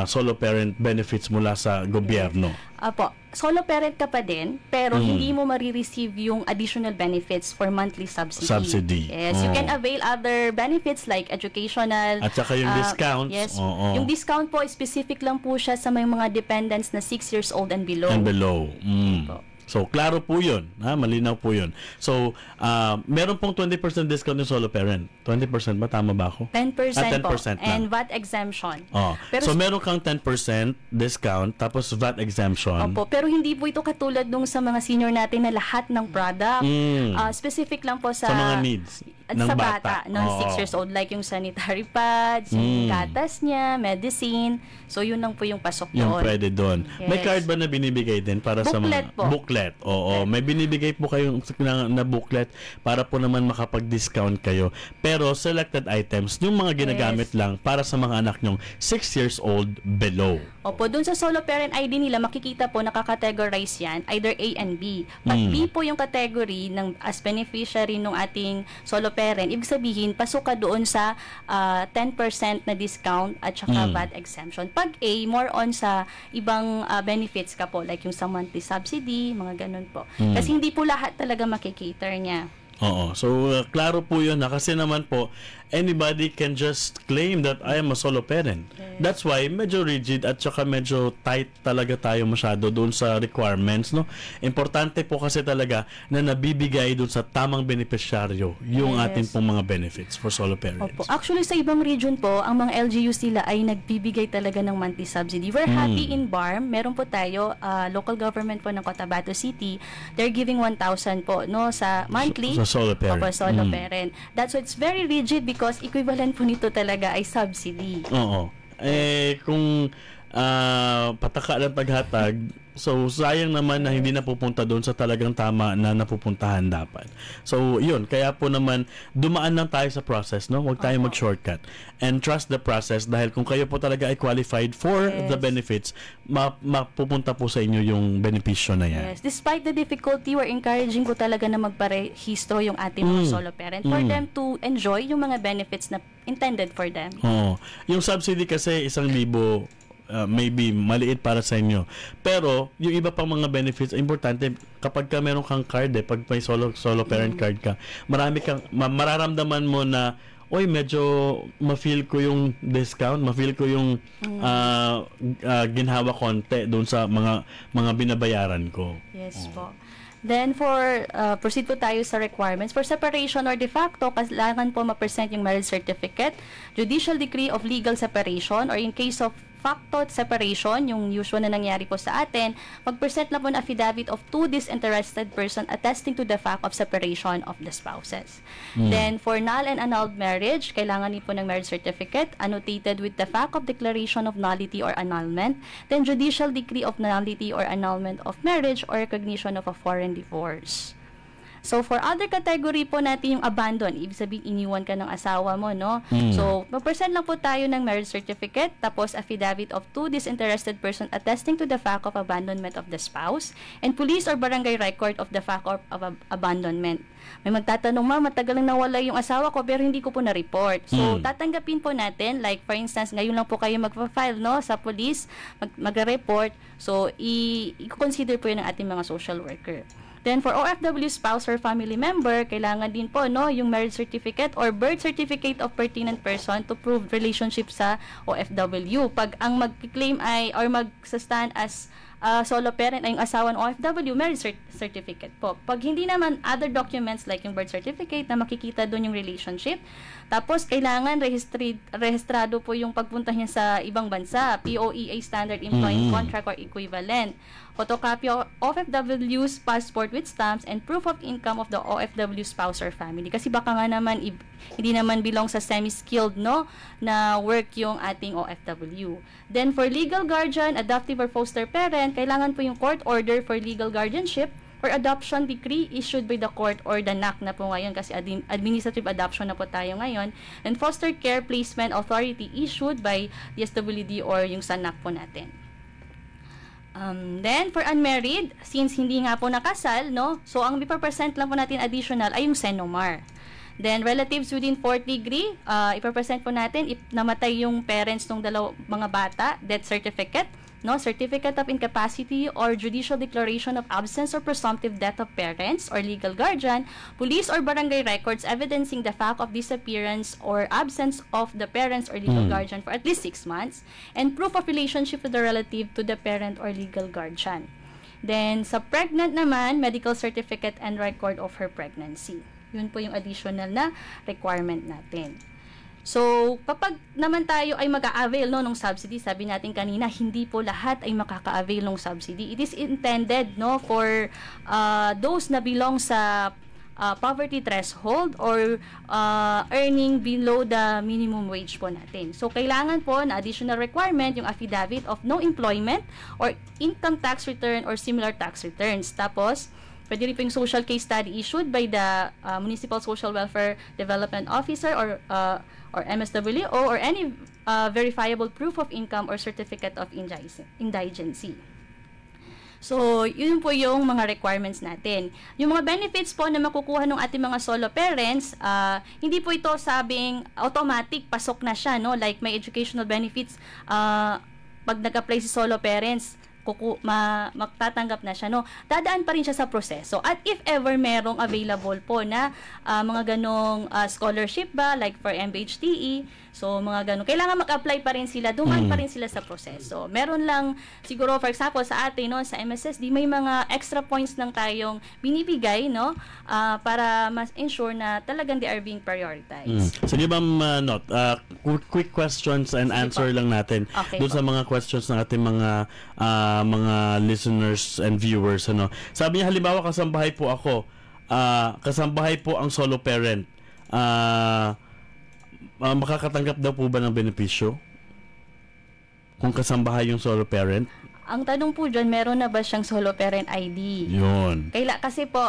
solo parent benefits mula sa gobyerno? Apo, solo parent ka pa din, pero hindi mo marireceive yung additional benefits for monthly subsidy. Yes, you can avail other benefits like educational. At saka yung discounts. Yes, yung discount po, specific lang po siya sa may mga dependents na 6 years old and below. So, klaro po yun. Malinaw po yun. So, meron pong 20% discount yung solo parent. 20% ba? Tama ba ako? 10% 10% po. lang. And VAT exemption. Pero, so, meron kang 10% discount tapos VAT exemption. Opo. Pero hindi po ito katulad nung sa mga senior natin na lahat ng product. Specific lang po sa mga needs ng sa bata. Ng 6 years old. Like yung sanitary pads, yung gatas niya, medicine. So, yun lang po yung pasok doon. Yung pwede doon. Yes. May card ba na binibigay din para booklet sa mga... Po. Booklet. Oo. May binibigay po kayong na booklet para po naman makapag-discount kayo. Pero selected items, yung mga ginagamit lang para sa mga anak nyong 6 years old below. Opo. Doon sa solo parent ID nila, makikita po nakakategorize yan, either A and B. Pag B po yung category ng as beneficiary ng ating solo parent, ibig sabihin, pasok ka doon sa 10% na discount at saka VAT exemption. Pag A, more on sa ibang benefits ka po, like yung sa monthly subsidy, mga ganun po. Kasi hindi po lahat talaga makikater niya. Oo. So, klaro po yun na kasi naman po, anybody can just claim that I am a solo parent. Yes. That's why medyo rigid at saka medyo tight talaga tayo masyado doon sa requirements, no? Importante po kasi talaga na nabibigay doon sa tamang beneficiaryo yung ating pong mga benefits for solo parents. Opo. Actually, sa ibang region po, ang mga LGUs nila ay nagbibigay talaga ng monthly subsidy. We're happy in BARM. Meron po tayo, local government po ng Cotabato City. They're giving 1,000 po, no, sa monthly. Sa solo parent. Opo, solo parent. That's why it's very rigid because equivalent po nito talaga ay subsidy. Oo. Kung pataka ng paghatag, so sayang naman na hindi napupunta doon sa talagang tama na napupuntahan dapat. So yun, kaya po naman dumaan lang tayo sa process, no? Huwag tayong mag-shortcut and trust the process dahil kung kayo po talaga ay qualified for the benefits, mapupunta po sa inyo yung benepisyo na yan. Yes, despite the difficulty, we're encouraging ko talaga na magparehistro yung ating mga solo parent for them to enjoy yung mga benefits na intended for them. Yung subsidy kasi 1,000 maybe maliit para sa inyo. Pero yung iba pang mga benefits, importante kapag ka meron kang card, pag may solo parent card ka, marami kang mararamdaman mo na medyo ma-feel ko yung discount, ma-feel ko yung ginhawa konti doon sa mga binabayaran ko. Yes po. Then for proceed po tayo sa requirements. For separation or de facto, kailangan po ma-present yung marriage certificate, judicial decree of legal separation, or in case of facto separation, yung usual na nangyari po sa atin, mag-present na po ng affidavit of 2 disinterested person attesting to the fact of separation of the spouses. Then, for null and annulled marriage, kailangan din po ng marriage certificate annotated with the fact of declaration of nullity or annulment. Then, judicial decree of nullity or annulment of marriage or recognition of a foreign divorce. So, for other category po natin yung abandon, ibig sabihin iniwan ka ng asawa mo, no? So, mag-present lang po tayo ng marriage certificate, tapos affidavit of two disinterested person attesting to the fact of abandonment of the spouse, and police or barangay record of the fact of abandonment. May magtatanong, ma'am, matagal nang nawala yung asawa ko pero hindi ko po na-report. So, tatanggapin po natin, like for instance, ngayon lang po kayo magpa-file, no, sa police, mag-report. So, i-consider po yun ng ating mga social worker. Then, for OFW spouse or family member, kailangan din po, no, yung marriage certificate or birth certificate of pertinent person to prove relationship sa OFW. Pag ang mag-claim ay, or mag-stand as solo parent ay yung asawa ng OFW, marriage certificate po. Pag hindi naman, other documents like yung birth certificate na makikita doon yung relationship. Tapos, kailangan rehistrado po yung pagpunta niya sa ibang bansa, POEA Standard Employment Contract or equivalent. Photocopy of OFW's passport with stamps and proof of income of the OFW spouse or family. Kasi baka nga naman, hindi naman belong sa semi-skilled, no, na work yung ating OFW. Then, for legal guardian, adoptive or foster parent, kailangan po yung court order for legal guardianship or adoption decree issued by the court or the NAC na po ngayon kasi administrative adoption na po tayo ngayon. And foster care placement authority issued by DSWD or yung sa NAC po natin. Then, for unmarried, since hindi nga po nakasal, no, so ang ipapresent lang po natin additional ay yung SENOMAR. Then, relatives within 4th degree, ipapresent po natin if namatay yung parents ng mga bata, death certificate, no, certificate of incapacity or judicial declaration of absence or presumptive death of parents or legal guardian, police or barangay records evidencing the fact of disappearance or absence of the parents or legal guardian for at least 6 months, and proof of relationship with the relative to the parent or legal guardian. Then, sa pregnant naman, medical certificate and record of her pregnancy. Yun po yung additional na requirement natin. So, kapag naman tayo ay mag-a-avail, no, ng subsidy, sabi natin kanina, hindi po lahat ay makaka-avail ng subsidy. It is intended, no, for those na belong sa poverty threshold or earning below the minimum wage po natin. So, kailangan po na additional requirement yung affidavit of no employment or income tax return or similar tax returns. Tapos, pwede rin po yung social case study issued by the Municipal Social Welfare Development Officer or MSWO or any verifiable proof of income or certificate of indigency. So, yun po yung mga requirements natin. Yung mga benefits po na makukuha ng ating mga solo parents, hindi po ito sabing automatic pasok na siya, no? Like may educational benefits pag nag-apply si solo parents, magtatanggap na siya, no? Dadaan pa rin siya sa proseso. At if ever merong available po na mga ganong scholarship ba, like for MBHTE, so mga ganon, kailangan mag-apply pa rin sila, dumaan pa rin sila sa proseso. Meron lang, siguro for example, sa atin, no, sa MSSD, may mga extra points lang tayong binibigay, no, para mas ensure na talagang they are being prioritized. Sige ma'am, Not, quick questions and answer lang natin doon sa mga questions ng ating mga listeners and viewers, ano. Sabi niya, halimbawa kasambahay po ako, kasambahay po ang solo parent, makakatanggap daw po ba ng benepisyo kung kasambahay yung solo parent? Ang tanong po dyan, meron na ba siyang solo parent ID? Yun. Kasi po,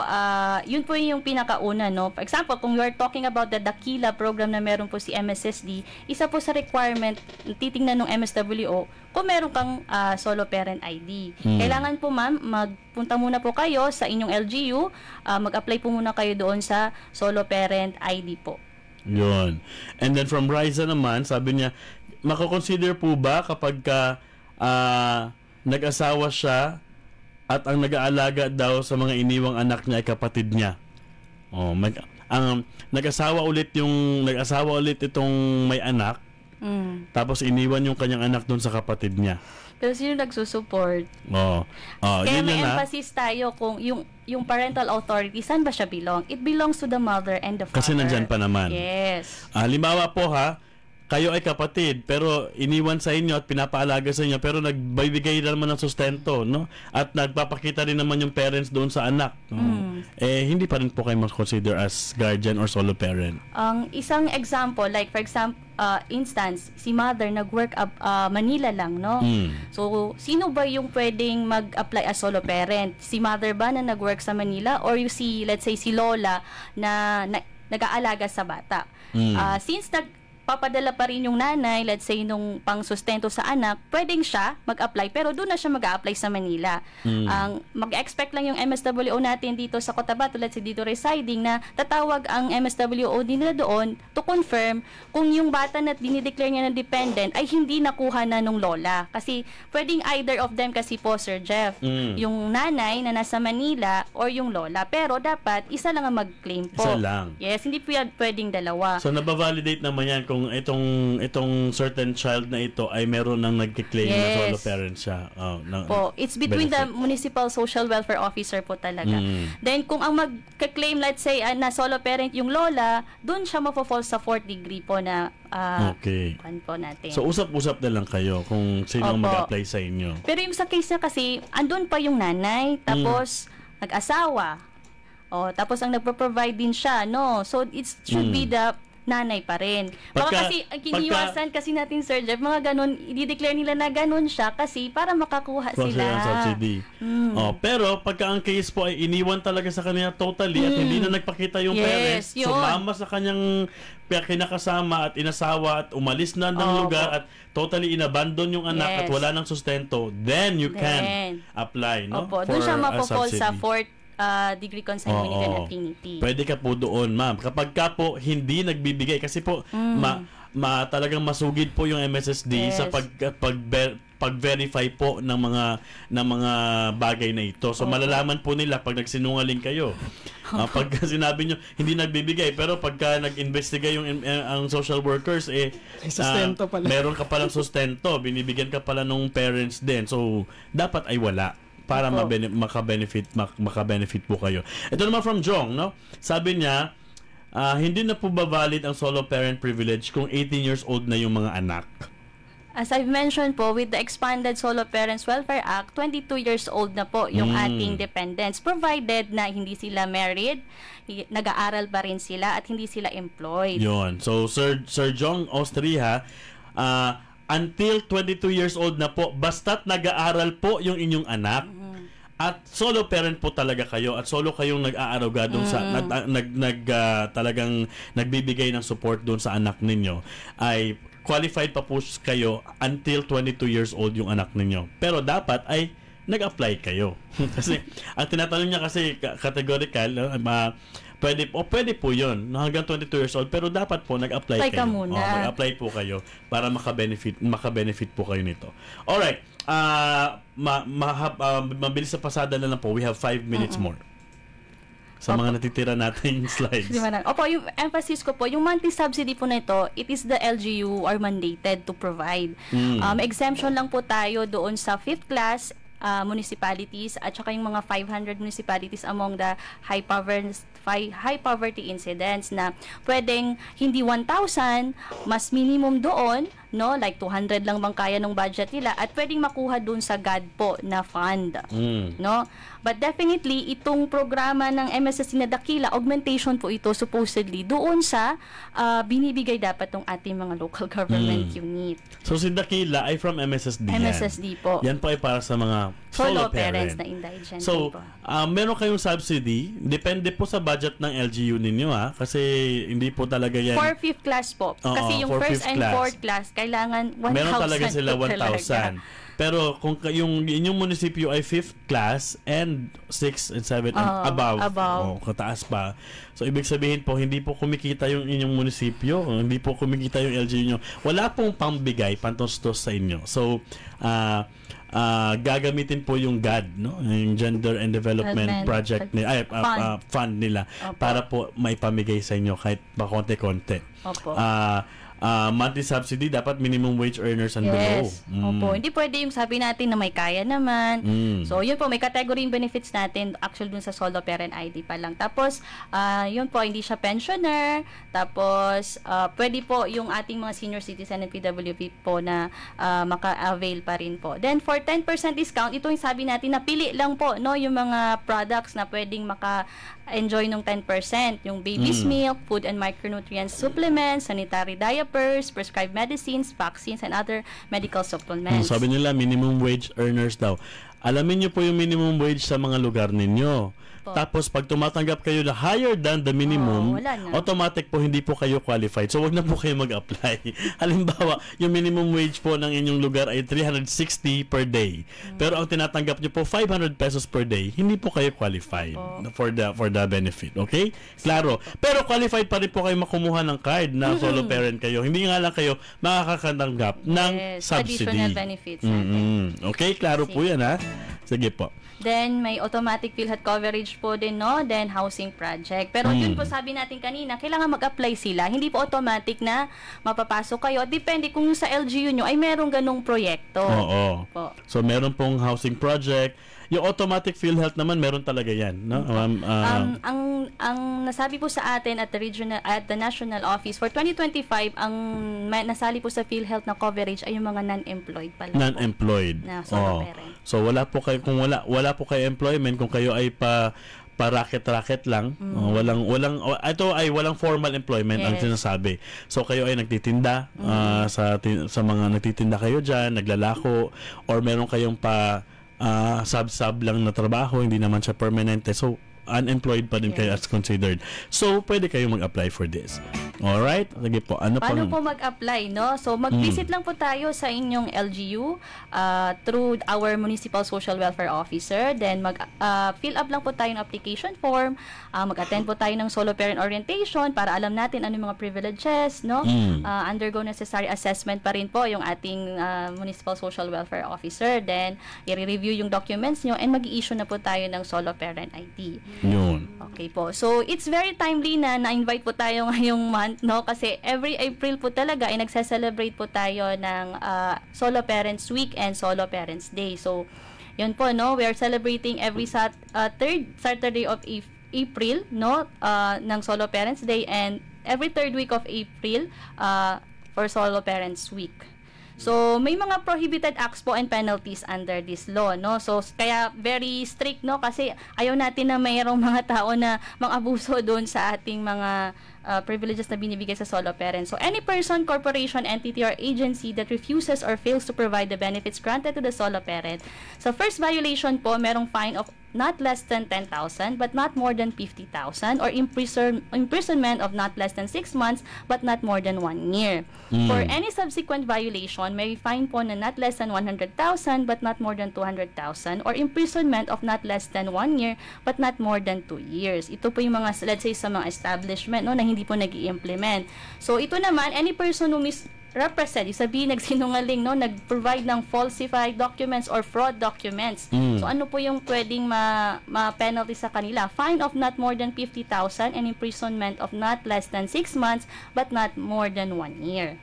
yun po yung pinakauna, no? For example, kung you are talking about the Dakila program na meron po si MSSD, isa po sa requirement, titingnan ng MSWO, kung meron kang solo parent ID. Kailangan po, ma'am, magpunta muna po kayo sa inyong LGU, mag-apply po muna kayo doon sa solo parent ID po. Yun. And then from Riza naman, sabi niya, makakonsider po ba kapag nag-asawa siya at ang nag-aalaga daw sa mga iniwang anak niya ay kapatid niya? Nag-asawa ulit itong may anak, tapos iniwan yung kanyang anak doon sa kapatid niya. Pero sino nagsusupport? Kaya may emphasis tayo kung yung parental authority, saan ba siya belong? It belongs to the mother and the father. Kasi nandyan pa naman. Yes. Halimbawa po kayo ay kapatid pero iniwan sa inyo at pinapaalaga sa inyo pero nagbibigay naman ng sustento, no? At nagpapakita rin naman yung parents doon sa anak. Hindi pa rin po kayo mas-consider as guardian or solo parent. Ang isang example, like for example, instance, si mother nag-work Manila lang, no? So, sino ba yung pwedeng mag-apply as solo parent? Si mother ba na nag-work sa Manila or yung let's say, si lola na nag-aalaga sa bata? Since papadala pa rin yung nanay, let's say, nung pang-sustento sa anak, pwedeng siya mag-apply, pero doon na siya mag-a-apply sa Manila. Mag-expect lang yung MSWO natin dito sa Cotabato, let's say, dito residing, na tatawag ang MSWO din nila doon to confirm kung yung bata na dinideclare niya na dependent ay hindi nakuha na nung lola. Kasi pwedeng either of them kasi po, Sir Jeff. Yung nanay na nasa Manila or yung lola. Pero dapat, isa lang ang mag-claim po. Isa lang. Yes, hindi pwedeng dalawa. So, nabavalidate naman yan kung itong certain child na ito ay meron nang nagki-claim na solo parent siya. It's between benefit. the municipal social welfare officer po talaga. Then kung ang magka-claim, let's say, na solo parent yung lola, doon siya mapofall sa 4th degree po na po natin. So usap-usap na lang kayo kung sino mag-apply sa inyo. Pero yung sa case na kasi, andun pa yung nanay, tapos nag-asawa. Tapos ang nagpo-provide din siya, no? So it should be the nanay pa rin. Baka kasi kiniwasan kasi natin, Sir Jeff, mga ganun, i-declare nila na ganun siya kasi para makakuha sila. Subsidy. Pero pagka ang case po ay iniwan talaga sa kanya totally at hindi na nagpakita yung parents, sumama sa kanyang kinakasama at inasawa at umalis na ng lugar at totally inabandon yung anak at wala nang sustento, then you can apply, no? Doon siya mapopol sa 4th degree consanguinity and affinity. Pwede ka po doon, ma'am. Kapag ka po hindi nagbibigay kasi po talagang masugid po yung MSSD sa pag-verify po ng mga bagay na ito. So malalaman po nila pag nagsinungaling kayo. Pag sinabi nyo hindi nagbibigay pero pagka nag-investiga ang social workers sustento pala. Meron ka palang sustento, binibigyan ka pala ng parents din. So dapat ay wala para maka-benefit po kayo. Ito naman from Jong, no? Sabi niya, hindi na po ba valid ang solo parent privilege kung 18 years old na yung mga anak? As I've mentioned po, with the Expanded Solo Parents Welfare Act, 22 years old na po yung ating dependents, provided na hindi sila married, nag-aaral pa rin sila, at hindi sila employed. Yun. So, Sir Jong Austria, until 22 years old na po, basta't nag-aaral po yung inyong anak, at solo parent po talaga kayo at solo kayong nag-aaruga doon sa talagang nagbibigay ng support doon sa anak ninyo, ay qualified pa po kayo until 22 years old yung anak ninyo. Pero dapat ay nag-apply kayo. Kasi ang tinatanong niya kasi categorical, pwede po yun hanggang 22 years old, pero dapat po nag-apply kayo. Mag-apply po kayo para maka-benefit po kayo nito. Alright, mabilis sa pasada na lang po. We have 5 minutes more sa mga natitira nating slides. Opo, yung emphasis ko po, yung monthly subsidy po na ito, it is the LGU are mandated to provide. Exemption lang po tayo doon sa 5th class municipalities at saka yung mga 500 municipalities among the high poverty incidents na pwedeng hindi 1,000, mas minimum doon, no? Like 200 lang bang kaya ng budget nila at pwedeng makuha doon sa GAD po na fund. No? But definitely, itong programa ng MSSD na Dakila, augmentation po ito supposedly doon sa binibigay dapat ng ating mga local government unit. So si Dakila ay from MSSD yan. MSSD po. Yan po ay para sa mga solo parents na indigent. So, meron kayong subsidy. Depende po sa budget ng LGU ninyo, kasi hindi po talaga yan. For 5th class po. Kasi yung 1st and 4th class, kailangan 1,000. Meron talaga sila 1,000. Pero kung yung inyong munisipyo ay 5th class and 6 and 7 and above. Kataas pa. So, ibig sabihin po, hindi po kumikita yung inyong munisipyo. Hindi po kumikita yung LGU nyo. Wala pong pambigay, pantostos sa inyo. So, gagamitin po yung GAD, no? Yung Gender and Development Project fund nila para po maipamigay sa inyo kahit ba konti-konti. monthly subsidy, dapat minimum wage earners and below. Yes. Opo. Hindi pwede yung sabi natin na may kaya naman. So, yun po, may category yung benefits natin actually dun sa solo parent ID pa lang. Tapos, yun po, hindi siya pensioner. Tapos, pwede po yung ating mga senior citizen and PWP po na maka-avail pa rin po. Then, for 10% discount, ito yung sabi natin, napili lang po, no, yung mga products na pwedeng maka-enjoy ng 10%. Yung baby's milk, food and micronutrients supplements, sanitary diapers, prescribed medicines, vaccines, and other medical supplements. Sabi nila, minimum wage earners daw. Alamin niyo po yung minimum wage sa mga lugar ninyo. Tapos, pag tumatanggap kayo na higher than the minimum, automatic po hindi po kayo qualified. So, wag na po kayo mag-apply. Halimbawa, yung minimum wage po ng inyong lugar ay 360 per day. Pero ang tinatanggap niyo po 500 pesos per day, hindi po kayo qualified for the benefit. Okay? Klaro. Pero qualified pa rin po kayo makumuha ng card na solo parent kayo. Hindi nga lang kayo makakatanggap ng subsidy. Additional benefits. Okay? Klaro po yan, ha? Sige po. Then, may automatic PhilHealth coverage po din, no? Then, housing project. Pero yun po, sabi natin kanina, kailangan mag-apply sila. Hindi po automatic na mapapasok kayo. At depende kung sa LGU nyo ay merong ganong proyekto. Oo. Po. So, meron pong housing project. Yung automatic PhilHealth naman, meron talaga yan, no? Ang nasabi po sa atin at the national office for 2025, ang nasali po sa PhilHealth na coverage ay yung mga non-employed pala. Non-employed. Na solo parent. So wala po kayo, kung wala po kayo employment, kung kayo ay racket-racket lang, walang formal employment ang sinasabi. So kayo ay nagtitinda, sa mga nagtitinda kayo diyan, naglalako, or meron kayong sub lang na trabaho, hindi naman siya permanente. So, unemployed pa din kayo as considered. So, pwede kayo mag-apply for this. Alright? Sige po. Paano po mag-apply, no? So, mag-visit lang po tayo sa inyong LGU through our Municipal Social Welfare Officer. Then, fill up lang po tayo ng application form. Mag-attend po tayo ng solo parent orientation para alam natin ano yung mga privileges, no? Undergo necessary assessment pa rin po yung ating Municipal Social Welfare Officer. Then, i-review yung documents nyo and mag-i-issue na po tayo ng solo parent ID. Yun. Okay po. So, it's very timely na na-invite po tayo ngayong month, no? Kasi every April po talaga ay nagse-celebrate po tayo ng Solo Parents Week and Solo Parents Day. So, yun po, no? We are celebrating every third Saturday of April, no? Ng Solo Parents Day, and every third week of April for Solo Parents Week. So, may mga prohibited acts po and penalties under this law, no? So, kaya very strict, no? Kasi ayaw natin na mayroong mga tao na mang-abuso doon sa ating mga privileges na binibigay sa solo parents. So, any person, corporation, entity, or agency that refuses or fails to provide the benefits granted to the solo parent. So, first violation po, merong fine of not less than 10,000 but not more than 50,000, or imprisonment of not less than 6 months but not more than 1 year. For any subsequent violation, may fine po na not less than 100,000 but not more than 200,000, or imprisonment of not less than 1 year but not more than 2 years. Ito po yung mga, let's say, sa mga establishment, no, na hindi po nag-i-implement. So, ito naman, any person who misrepresent, sabihin nagsinungaling, no, nag-provide ng falsified documents or fraud documents. So, ano po yung pwedeng ma-penalty sa kanila? Fine of not more than 50,000 and imprisonment of not less than 6 months but not more than 1 year.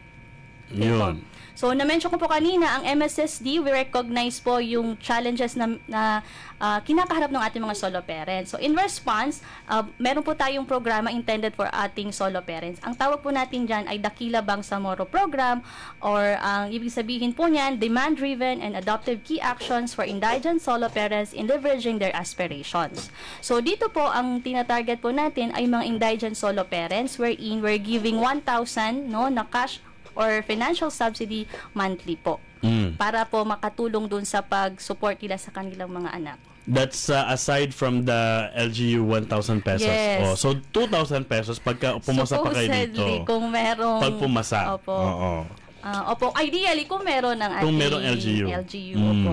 Yun. So, na-mention ko po kanina, ang MSSD, we recognize po yung challenges na kinakaharap ng ating mga solo parents. So, in response, meron po tayong programa intended for ating solo parents. Ang tawag po natin dyan ay Dakila Bangsamoro Program, or ang ibig sabihin po niyan, demand-driven and adoptive key actions for indigent solo parents in leveraging their aspirations. So, dito po, ang tinatarget po natin ay mga indigent solo parents wherein we're giving 1,000, no, na cash or financial subsidy monthly po. Para po makatulong dun sa pag-support nila sa kanilang mga anak. That's aside from the LGU 1,000 pesos. Yes. Oh, so 2,000 pesos pagka pumasa pa kayo dito. Supposedly, kung merong... Pag pumasa. Opo. Oo. Opo, ideally kung meron ng ating LGU. Opo.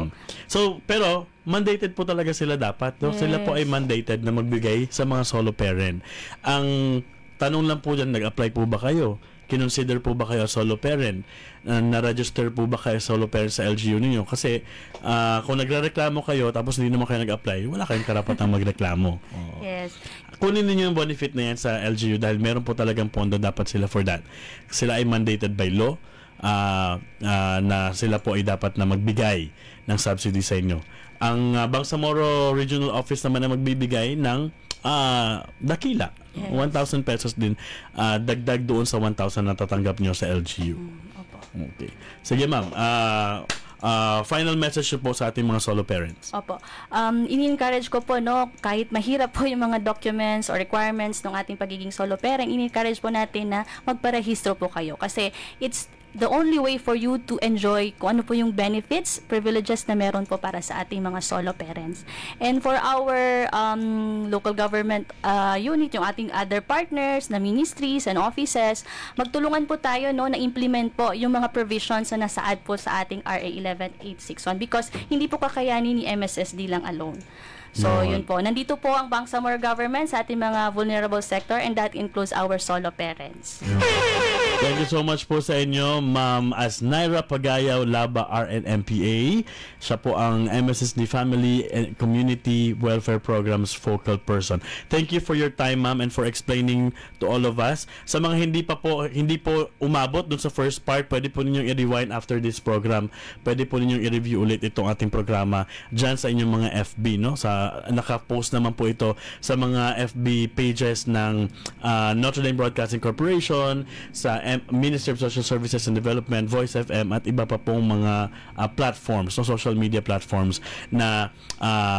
So, pero mandated po talaga sila dapat. No? Yes. Sila po ay mandated na magbigay sa mga solo parent. Ang tanong lang po dyan, nag-apply po ba kayo? kinonsider po ba kayo solo parent? Na-register po ba kayo solo parent sa LGU ninyo? Kasi kung nagrereklamo kayo tapos hindi naman kayo nag-apply, wala kayong karapatang magreklamo. Yes. Kunin ninyo yung benefit na yan sa LGU dahil meron po talagang pondo dapat sila for that. Sila ay mandated by law na sila po ay dapat na magbigay ng subsidy sa inyo. Ang Bangsamoro Regional Office naman na magbibigay ng dakila. Yes. 1,000 pesos din dagdag doon sa 1,000 na tatanggap nyo sa LGU. Opo. Okay. Sige ma'am, final message po sa ating mga solo parents. Opo. Ini-encourage ko po, no, kahit mahirap po yung mga documents or requirements ng ating pagiging solo parent, ini-encourage po natin na magparehistro po kayo. Kasi it's the only way for you to enjoy kung ano po yung benefits, privileges na meron po para sa ating mga solo parents. And for our local government unit, yung ating other partners na ministries and offices, magtulungan po tayo, no, na implement po yung mga provisions na nasaad po sa ating RA 11861 because hindi po kakayanin ni MSSD lang alone. So, yun po. Nandito po ang Bangsamoro government sa ating mga vulnerable sector and that includes our solo parents. Thank you so much po sa inyo, Ma'am Asnaira Pagayaw Laba, RNMPA. Siya po ang MSSD Family and Community Welfare Programs focal person. Thank you for your time, ma'am, and for explaining to all of us. Sa mga hindi po umabot dun sa first part, pwede po ninyong i-rewind after this program. Pwede po ninyong i-review ulit itong ating programa dyan sa inyong mga FB, no? Naka-post naman po ito sa mga FB pages ng Notre Dame Broadcasting Corporation, sa Ministry of Social Services and Development, Voice FM, at iba pa pong mga platforms, so social media platforms na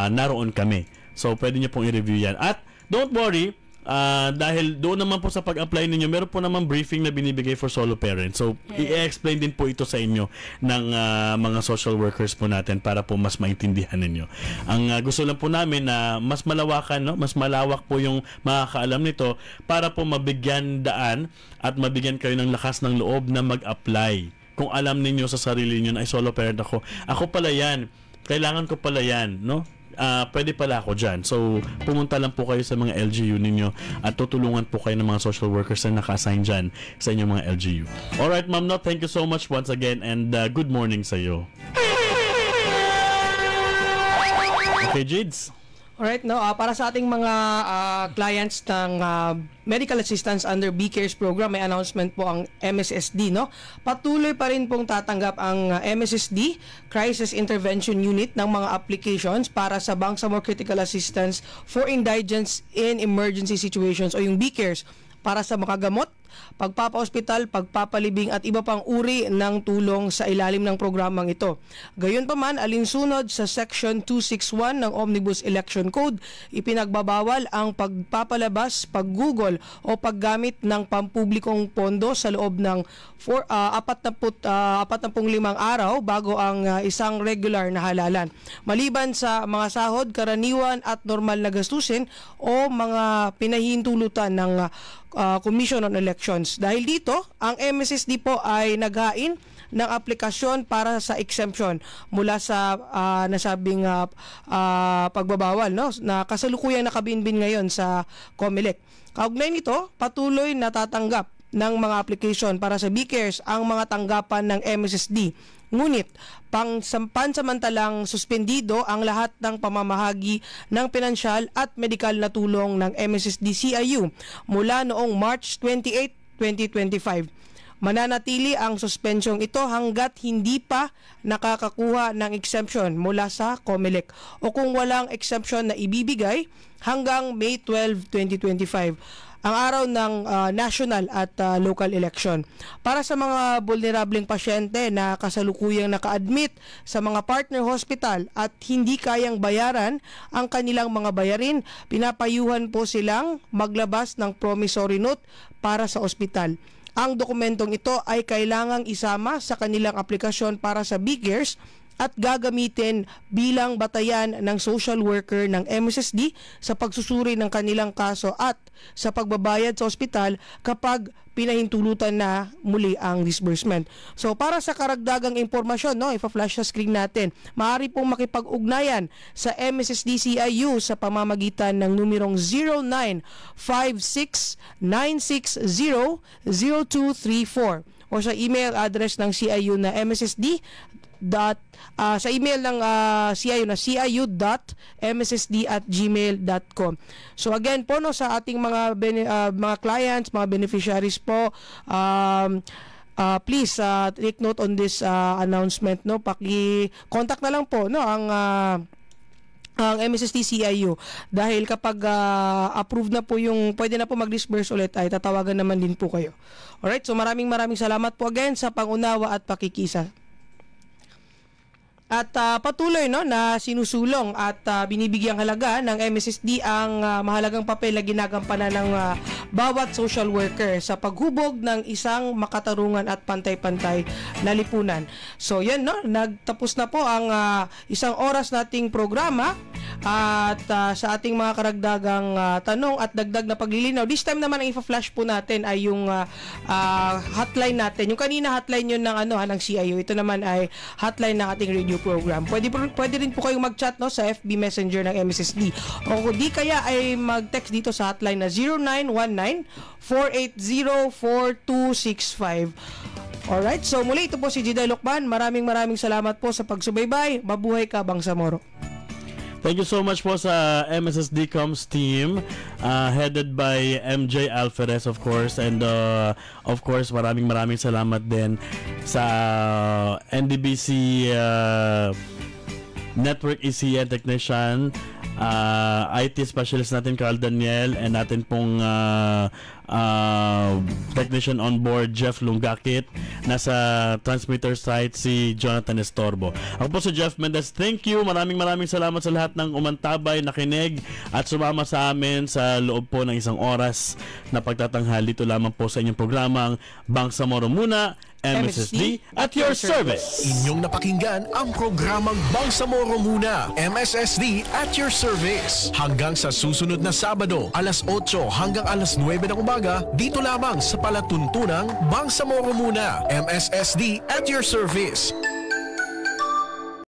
naroon kami. So, pwede nyo pong i-review yan. At don't worry, dahil doon naman po sa pag-apply ninyo, meron po naman briefing na binibigay for solo parents. So, i-explain din po ito sa inyo ng mga social workers po natin para po mas maintindihan ninyo. Ang gusto lang po namin na mas malawakan, no? Mas malawak po yung makakaalam nito para po mabigyan daan at mabigyan kayo ng lakas ng loob na mag-apply. Kung alam ninyo sa sarili niyo na ay solo parent ako pala yan, kailangan ko pala yan, no? Pwede pala ako dyan. So, pumunta lang po kayo sa mga LGU ninyo at tutulungan po kayo ng mga social workers na naka-assign dyan sa inyong mga LGU. Alright, Ma'am No, thank you so much once again and good morning sa iyo. Okay, Jids? Alright, no, para sa ating mga clients ng medical assistance under BCares program, may announcement po ang MSSD, no? Patuloy pa rin pong tatanggap ang MSSD Crisis Intervention Unit ng mga applications para sa Bangsamoro Critical Assistance for Indigents in Emergency Situations o yung BCares para sa makagamot, pagpapa-hospital, pagpapalibing at iba pang uri ng tulong sa ilalim ng programang ito. Gayunpaman, alinsunod sa Section 261 ng Omnibus Election Code, ipinagbabawal ang pagpapalabas, paggugol o paggamit ng pampublikong pondo sa loob ng 45 araw bago ang isang regular na halalan. Maliban sa mga sahod, karaniwan at normal na gastusin o mga pinahintulutan ng Commission on Elections. Dahil dito, ang MSSD po ay naghain ng aplikasyon para sa exemption mula sa nasabing pagbabawal, no, na kasalukuyang nakabinbin ngayon sa COMELEC. Kaugnay nito, patuloy natatanggap ng mga application para sa BCares ang mga tanggapan ng MSSD. Ngunit, pansamantalang suspendido ang lahat ng pamamahagi ng pinansyal at medikal na tulong ng MSSD-CIU mula noong March 28, 2025. Mananatili ang suspensyong ito hanggat hindi pa nakakakuha ng exemption mula sa COMELEC o kung walang exemption na ibibigay hanggang May 12, 2025. Ang araw ng national at local election. Para sa mga vulnerableng pasyente na kasalukuyang naka-admit sa mga partner hospital at hindi kayang bayaran ang kanilang mga bayarin, pinapayuhan po silang maglabas ng promissory note para sa ospital. Ang dokumentong ito ay kailangang isama sa kanilang aplikasyon para sa BCares at gagamitin bilang batayan ng social worker ng MSSD sa pagsusuri ng kanilang kaso at sa pagbabayad sa ospital kapag pinahintulutan na muli ang disbursement. So para sa karagdagang impormasyon, no, ipa-flash sa screen natin, maaari pong makipag-ugnayan sa MSSD-CIU sa pamamagitan ng numerong 0956-960-0234 o sa email address ng CIU na MSSD sa email ng CIU na ciu.mssd@gmail.com. So again po, no, sa ating mga clients, mga beneficiaries po, please take note on this announcement, no. Paki-contact na lang po, no, ang MSSD CIU dahil kapag approved na po yung pwede na po mag-disburse ulit ay tatawagan naman din po kayo. Alright, so maraming salamat po again sa pangunawa at pakikisa. At patuloy, no, na sinusulong at binibigyang halaga ng MSSD ang mahalagang papel na ginagampanan ng bawat social worker sa paghubog ng isang makatarungan at pantay-pantay na lipunan. So yan, no, nagtapos na po ang isang oras nating programa at sa ating mga karagdagang tanong at dagdag na paglilinaw. This time naman ang ipa-flash po natin ay yung hotline natin. Yung kanina hotline yun ng ng CIU. Ito naman ay hotline ng ating radio program. Pwede rin po kayong mag-chat, no, sa FB Messenger ng MSSD. O kung di kaya ay mag-text dito sa hotline na 0919-480-4265. Alright, so muli ito po si Jiday Lokban. Maraming salamat po sa pagsubaybay. Mabuhay ka, Bangsamoro. Thank you so much po sa MSSD Comms team headed by MJ Alferez, of course, and of course maraming salamat din sa NDBC Network ECN technician, IT specialist natin Carl Daniel, and natin pong technician on board Jeff Lungakit. Nasa transmitter site si Jonathan Estorbo. Ako po si Jeff Mendez. Thank you. Maraming salamat sa lahat ng umantabay, nakinig at sumama sa amin sa loob po ng isang oras na pagtatanghal dito lamang po sa inyong programang Bangsamoro Muna, MSSD at your service. Inyong napakinggan ang programang Bangsamoro Muna, MSSD at your service. Hanggang sa susunod na Sabado, alas 8 hanggang alas 9 ng umaga, dito lamang sa palatuntunang Bangsamoro Muna, MSSD at your service.